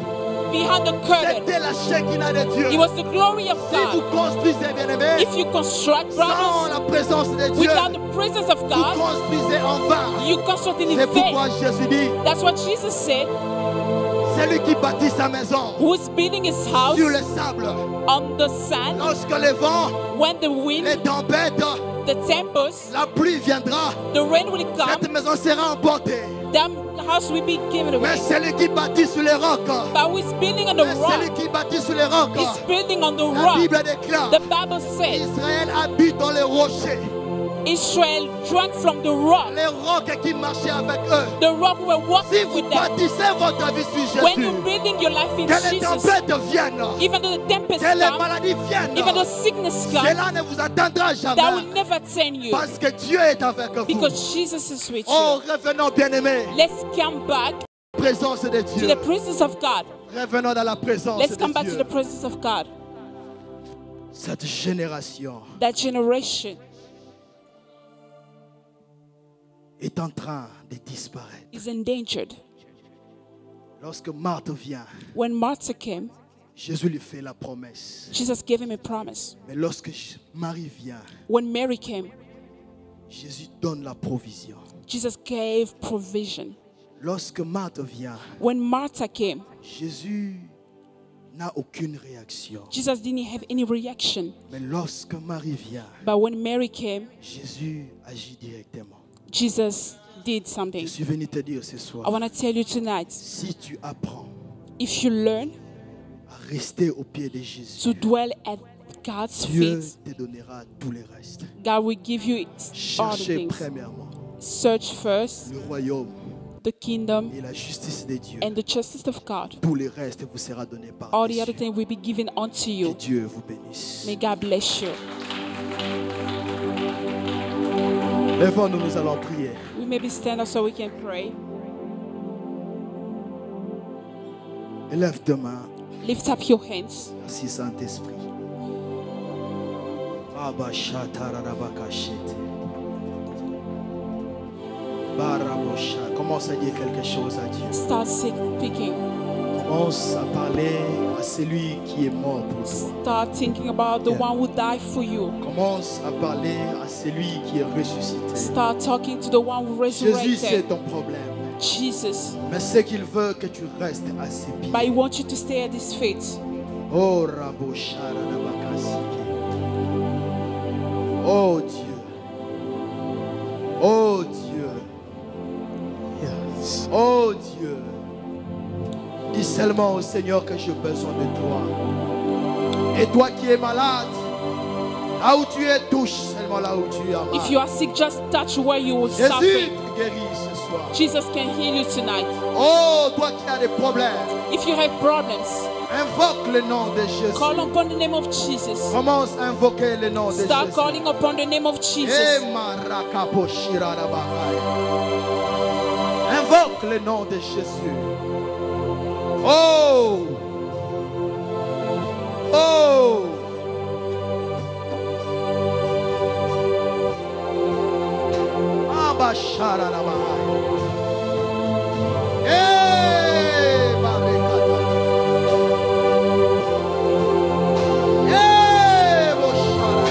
Speaker 2: behind the curtain.
Speaker 1: C'était la Shekinah de Dieu.
Speaker 2: It was the glory of
Speaker 1: Si vous
Speaker 2: God.
Speaker 1: construisez, bien-aimés,
Speaker 2: If you construct,
Speaker 1: sans
Speaker 2: brothers,
Speaker 1: la présence de Dieu,
Speaker 2: without the presence of
Speaker 1: vous
Speaker 2: God,
Speaker 1: construisez en vain.
Speaker 2: you construct in
Speaker 1: C'est
Speaker 2: vain.
Speaker 1: pourquoi Jésus dit,
Speaker 2: That's what Jesus said.
Speaker 1: c'est lui qui bâtit sa maison
Speaker 2: Who's building his house
Speaker 1: sur le sable.
Speaker 2: on the sand?
Speaker 1: Lorsque les vents,
Speaker 2: When the wind,
Speaker 1: les tempêtes,
Speaker 2: the tempest,
Speaker 1: la pluie viendra,
Speaker 2: the rain will
Speaker 1: cette
Speaker 2: come,
Speaker 1: maison sera emportée.
Speaker 2: that house will be given
Speaker 1: Mais
Speaker 2: away.
Speaker 1: celui qui bâtit sur les rocs,
Speaker 2: But who's building on the
Speaker 1: mais celui
Speaker 2: rock
Speaker 1: qui bâtit sur les rocs,
Speaker 2: is building on the
Speaker 1: la
Speaker 2: rock.
Speaker 1: Bible déclare,
Speaker 2: The Bible says
Speaker 1: Israël habite dans les rochers.
Speaker 2: Israel drank from the rock,
Speaker 1: Les rocs qui marchaient avec eux.
Speaker 2: the rock who were
Speaker 1: Si
Speaker 2: walking
Speaker 1: vous
Speaker 2: with them.
Speaker 1: bâtissez votre vie sur
Speaker 2: When
Speaker 1: Jésus,
Speaker 2: you're building your life in
Speaker 1: que les
Speaker 2: Jesus,
Speaker 1: tempêtes viennent,
Speaker 2: even though the tempest
Speaker 1: que les
Speaker 2: come,
Speaker 1: maladies viennent,
Speaker 2: even though sickness come,
Speaker 1: cela ne vous attendra
Speaker 2: that
Speaker 1: jamais.
Speaker 2: will never turn you
Speaker 1: Parce que Dieu est avec vous.
Speaker 2: because Jesus is with
Speaker 1: Oh,
Speaker 2: you.
Speaker 1: revenons bien-aimés.
Speaker 2: Let's come back
Speaker 1: Présence de
Speaker 2: to
Speaker 1: Dieu.
Speaker 2: the presence of God.
Speaker 1: Revenons dans la présence
Speaker 2: Let's come
Speaker 1: de
Speaker 2: back to
Speaker 1: Dieu.
Speaker 2: the presence of God.
Speaker 1: Cette génération
Speaker 2: That generation
Speaker 1: est en train de disparaître.
Speaker 2: is endangered.
Speaker 1: Lorsque Marthe vient,
Speaker 2: When Martha came,
Speaker 1: Jésus lui fait la promesse.
Speaker 2: Jesus gave him a promise.
Speaker 1: Mais lorsque Marie vient,
Speaker 2: When Mary came,
Speaker 1: Jésus donne la provision.
Speaker 2: Jesus gave provision.
Speaker 1: Lorsque Marthe vient,
Speaker 2: When Martha came,
Speaker 1: Jésus n'a aucune réaction.
Speaker 2: Jesus didn't have any reaction.
Speaker 1: Mais lorsque Marie vient,
Speaker 2: But when Mary came,
Speaker 1: Jésus agit directement.
Speaker 2: Jesus did
Speaker 1: Je
Speaker 2: something.
Speaker 1: suis venu te dire ce
Speaker 2: I
Speaker 1: soir,
Speaker 2: want to tell you tonight,
Speaker 1: si tu apprends
Speaker 2: if you learn
Speaker 1: à rester au pied de Jésus,
Speaker 2: to dwell at God's
Speaker 1: Dieu
Speaker 2: feet,
Speaker 1: te donnera tous les restes.
Speaker 2: God will give you all the
Speaker 1: Cherchez
Speaker 2: things.
Speaker 1: premièrement
Speaker 2: Search first
Speaker 1: le royaume
Speaker 2: the kingdom
Speaker 1: et la justice de Dieu.
Speaker 2: and the justice of God.
Speaker 1: Tous les restes vous sera donné par
Speaker 2: All the other
Speaker 1: Dieu.
Speaker 2: things will be given unto
Speaker 1: Que
Speaker 2: you.
Speaker 1: Dieu vous bénisse.
Speaker 2: May God bless you.
Speaker 1: Lèvons-nous, nous allons prier.
Speaker 2: We maybe stand up so we can pray.
Speaker 1: Élève tes mains.
Speaker 2: Lift up your hands.
Speaker 1: Merci Saint-Esprit. Abba Shatarabaka Shete. Barabosha. Commence à dire quelque chose à Dieu.
Speaker 2: Start speaking.
Speaker 1: Commence à parler à celui qui est mort pour toi.
Speaker 2: Start thinking about the one who died for you.
Speaker 1: Commence à parler à celui qui est ressuscité.
Speaker 2: Start talking to the one who
Speaker 1: Jésus, c'est
Speaker 2: resurrected.
Speaker 1: ton problème.
Speaker 2: Jesus.
Speaker 1: Mais c'est qu'il veut que tu restes à ses pieds.
Speaker 2: But I want you to stay at his feet.
Speaker 1: Oh Rabosharabakasike. Oh Dieu. Oh Dieu.
Speaker 3: Yes.
Speaker 1: Oh Dieu. Dis seulement au Seigneur que j'ai besoin de toi. Et toi qui es malade, là où tu es, touche seulement là où tu es malade.
Speaker 2: If you are sick, just touch where you will
Speaker 1: Jésus
Speaker 2: suffer.
Speaker 1: te guérit ce soir.
Speaker 2: Jesus can heal you tonight.
Speaker 1: Oh, toi qui as des problèmes,
Speaker 2: If you have problems,
Speaker 1: invoque le nom de Jésus.
Speaker 2: call upon the name of Jesus.
Speaker 1: Commence à invoquer le nom de
Speaker 2: Start
Speaker 1: Jésus.
Speaker 2: calling upon the name of
Speaker 1: Eh,
Speaker 2: Jesus.
Speaker 1: marakaposhirarabahaya. Invoque le nom de Jésus. Oh! Oh! Abashararabahaya. Eh, barekata. Eh, boshara.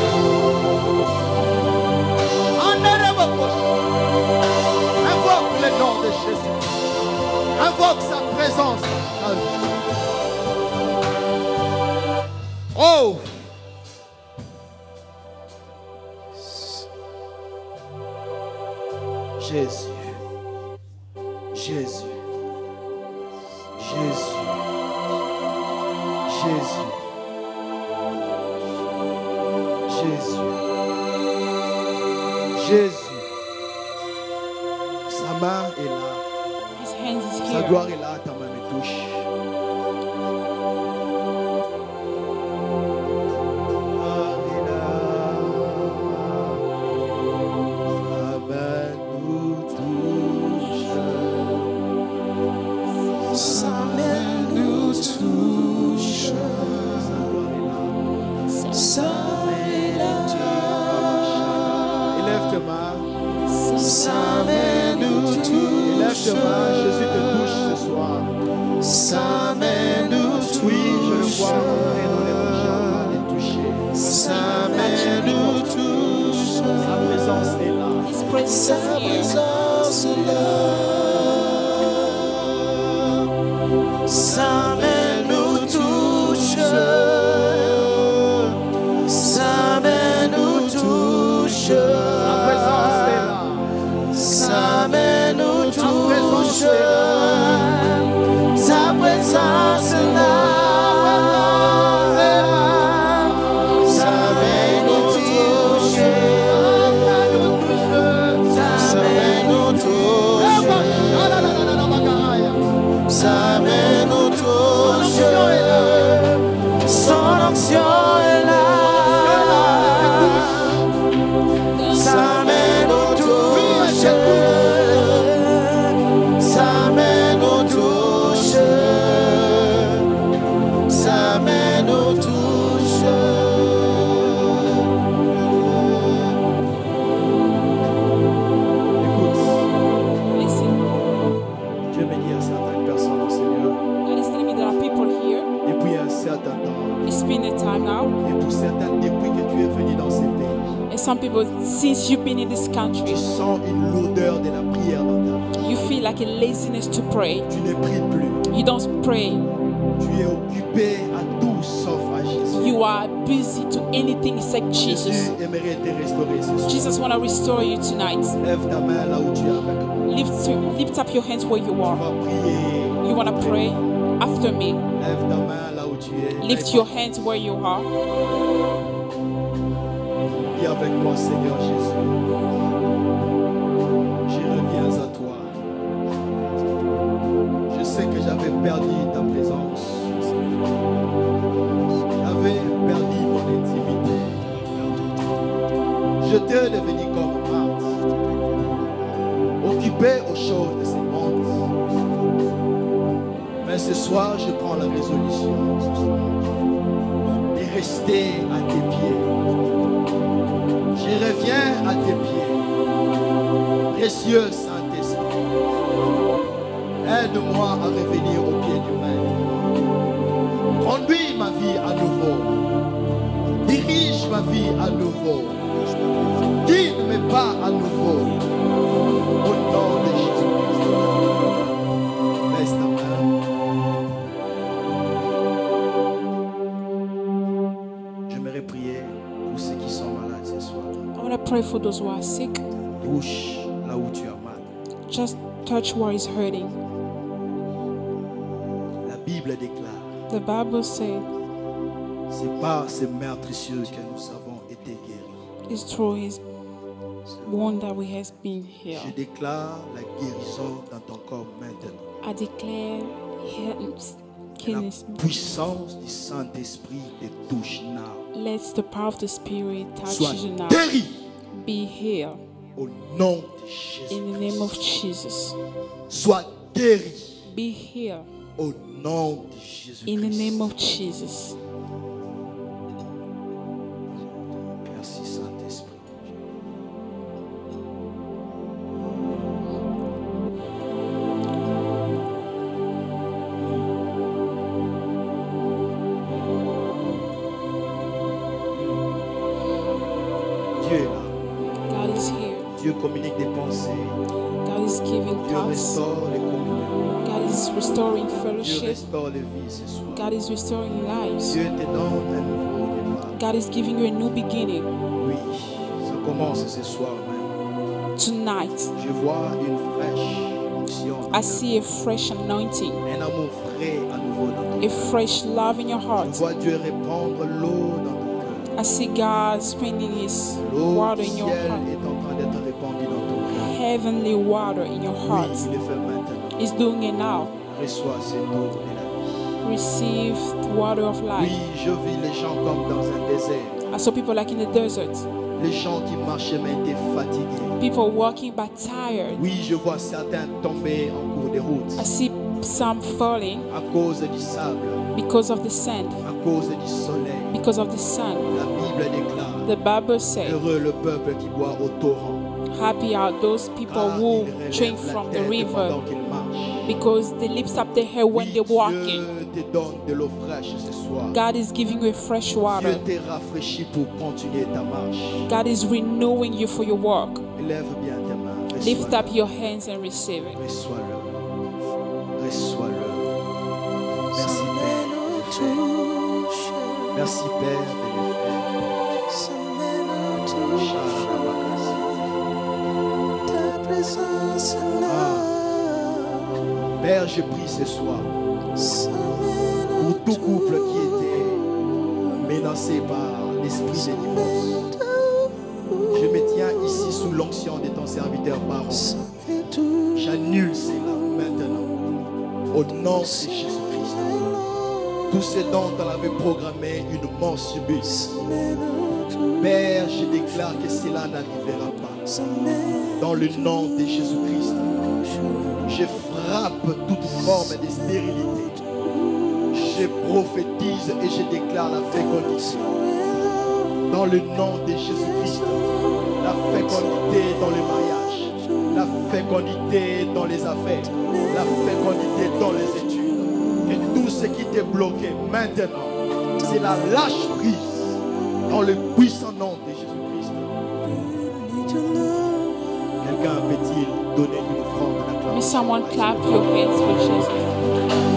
Speaker 1: Invoque le nom de Jésus. Invoque sa présence dans ta vie. Oh! Jésus. Jésus. Jésus. Jésus. Jésus. Jésus. Sa main est là.
Speaker 2: His hands is
Speaker 1: Sa
Speaker 2: here.
Speaker 1: gloire est là. Ta main me touche.
Speaker 3: Sa main nous touche. Sa main nous touche.
Speaker 1: Élève tes mains.
Speaker 3: Sa main nous
Speaker 1: Élève tes mains.
Speaker 3: touche.
Speaker 1: Jésus te touche ce soir.
Speaker 3: Sa main nous touche.
Speaker 1: Oui, je le vois entrer dans les prochains et toucher.
Speaker 3: Sa main nous touche.
Speaker 1: Sa présence est là.
Speaker 2: His presence
Speaker 3: Sa
Speaker 2: is here.
Speaker 3: présence est là. Sa main nous touche. Sa main nous touche.
Speaker 1: Sa présence est là.
Speaker 3: Sa main nous
Speaker 1: présence
Speaker 3: touche.
Speaker 1: est là.
Speaker 3: Sa présence est là. Sa main nous touche. Sa main nous touche. Sa main nous touche. Son onction est là. Sa main nous touche. Sa main nous touche. Sa main nous touche.
Speaker 1: Écoute,
Speaker 2: Listen,
Speaker 1: Dieu bénit à certaines personnes dans ce lieu.
Speaker 2: God is telling me there are people here.
Speaker 1: Et puis il y a certaines
Speaker 2: It's been a time now.
Speaker 1: Et pour certains, depuis que tu es venu dans ce pays,
Speaker 2: And some people, since you've been in this country,
Speaker 1: tu sens une lourdeur de la prière dans ta vie.
Speaker 2: you feel like a laziness to pray.
Speaker 1: Tu ne pries plus.
Speaker 2: You don't pray.
Speaker 1: Tu es occupé à tout sauf à Jésus.
Speaker 2: You are busy to anything except Jesus.
Speaker 1: Jésus aimerait te restaurer ce soir.
Speaker 2: Jesus want to restore you tonight.
Speaker 1: Lève ta main là où tu es avec moi.
Speaker 2: Lift up your hands where you
Speaker 1: Tu
Speaker 2: are.
Speaker 1: vas prier.
Speaker 2: You want to pray after me.
Speaker 1: Lève ta main là où tu es.
Speaker 2: Lift your hands where you are.
Speaker 1: Dis avec moi, Seigneur Jésus. Je reviens à toi. Je sais que j'avais perdu ta présence. J'avais perdu mon intimité. J'étais devenu comme Marthe, occupé aux choses de ce monde. Mais ce soir, je prends la résolution de rester à tes pieds. Je reviens à tes pieds. Précieux Saint-Esprit, aide-moi à revenir au pied du Maître. Conduis ma vie à nouveau. Dirige ma vie à nouveau. Guide mes pas à nouveau. Au nom de Jésus-Christ. Laisse ta main. J'aimerais prier pour ceux qui sont malades ce soir.
Speaker 2: I want to pray for those who are sick.
Speaker 1: Touche là où tu as mal.
Speaker 2: Just touch where it's hurting.
Speaker 1: La Bible déclare,
Speaker 2: The Bible says
Speaker 1: c'est par ces meurtrissures que nous avons été guéris.
Speaker 2: it's through His wound that we has been
Speaker 1: Je
Speaker 2: healed.
Speaker 1: déclare la guérison dans ton corps maintenant.
Speaker 2: I declare
Speaker 1: La
Speaker 2: healness.
Speaker 1: puissance du Saint-Esprit te touche now.
Speaker 2: Let the power of the Spirit touch
Speaker 1: Sois
Speaker 2: you now.
Speaker 1: guéri
Speaker 2: Be healed
Speaker 1: au nom de Jésus.
Speaker 2: in the name of Jesus.
Speaker 1: Sois guéri
Speaker 2: Be healed
Speaker 1: au nom de Jésus.
Speaker 2: in the name of Jesus.
Speaker 1: Merci Saint-Esprit. Dieu est là.
Speaker 2: God is here.
Speaker 1: Dieu communique des pensées.
Speaker 2: God is giving
Speaker 1: Dieu
Speaker 2: thoughts.
Speaker 1: restaure les communions.
Speaker 2: God is restoring
Speaker 1: Dieu
Speaker 2: fellowship.
Speaker 1: restaure les vies ce soir.
Speaker 2: God is restoring lives.
Speaker 1: Dieu te donne un nouveau départ.
Speaker 2: God is giving you a new beginning
Speaker 1: Oui, ça commence ce soir même.
Speaker 2: tonight.
Speaker 1: Je vois une fraîche onction.
Speaker 2: I see a fresh anointing,
Speaker 1: Un amour frais à nouveau dans ton
Speaker 2: a fresh love in your
Speaker 1: Je
Speaker 2: heart.
Speaker 1: vois Dieu répandre l'eau dans ton cœur.
Speaker 2: I see God spending His
Speaker 1: L'eau
Speaker 2: water
Speaker 1: du
Speaker 2: in your
Speaker 1: ciel
Speaker 2: heart,
Speaker 1: est en train d'être répandue dans ton cœur.
Speaker 2: heavenly water in your
Speaker 1: Oui,
Speaker 2: heart.
Speaker 1: il le fait maintenant.
Speaker 2: He's doing it now.
Speaker 1: Reçois cette eau de la vie.
Speaker 2: Receive the water of
Speaker 1: Oui,
Speaker 2: life.
Speaker 1: je vis les gens comme dans un désert.
Speaker 2: I saw people like in the desert,
Speaker 1: Les gens qui marchaient mais étaient fatigués.
Speaker 2: people walking but tired.
Speaker 1: Oui, je vois certains tomber en cours de route
Speaker 2: I see some falling
Speaker 1: à cause du sable,
Speaker 2: because of the sand,
Speaker 1: à cause du soleil.
Speaker 2: because of the sun.
Speaker 1: La Bible déclare,
Speaker 2: The Bible says,
Speaker 1: heureux le peuple qui boit au torrent,
Speaker 2: happy are those people
Speaker 1: car
Speaker 2: who
Speaker 1: il relève
Speaker 2: drink
Speaker 1: la
Speaker 2: from the
Speaker 1: tête
Speaker 2: river,
Speaker 1: pendant qu'il marche.
Speaker 2: because they lift up their head when
Speaker 1: Oui,
Speaker 2: they're walking.
Speaker 1: Dieu te donne de l'eau fraîche ce soir.
Speaker 2: God is giving you a fresh
Speaker 1: Dieu
Speaker 2: water.
Speaker 1: te rafraîchit pour continuer ta marche.
Speaker 2: God is renewing you for your walk.
Speaker 1: Lève bien tes mains.
Speaker 2: Lift
Speaker 1: Reçois-le.
Speaker 2: up your hands and receive it.
Speaker 1: Reçois-le. Reçois-le. Merci Père de le faire. Merci Père de le faire. Père, je prie ce soir pour tout couple qui était menacé par l'esprit de divorce. Je me tiens ici sous l'onction de ton serviteur Baron. J'annule cela maintenant. Au nom de Jésus-Christ. Tout ce dont on avait programmé une mort subite. Père, je déclare que cela n'arrivera pas. Dans le nom de Jésus-Christ. Je frappe toute forme de stérilité. Je prophétise et je déclare la fécondité. Dans le nom de Jésus-Christ. La fécondité dans le mariage. La fécondité dans les affaires. La fécondité dans les études. Et tout ce qui t'est bloqué maintenant c'est la lâche prise dans le puissant nom de Jésus-Christ. Quelqu'un peut-il donner une offrande
Speaker 2: May
Speaker 1: d'acclamation?
Speaker 2: someone clap your hands for Jesus.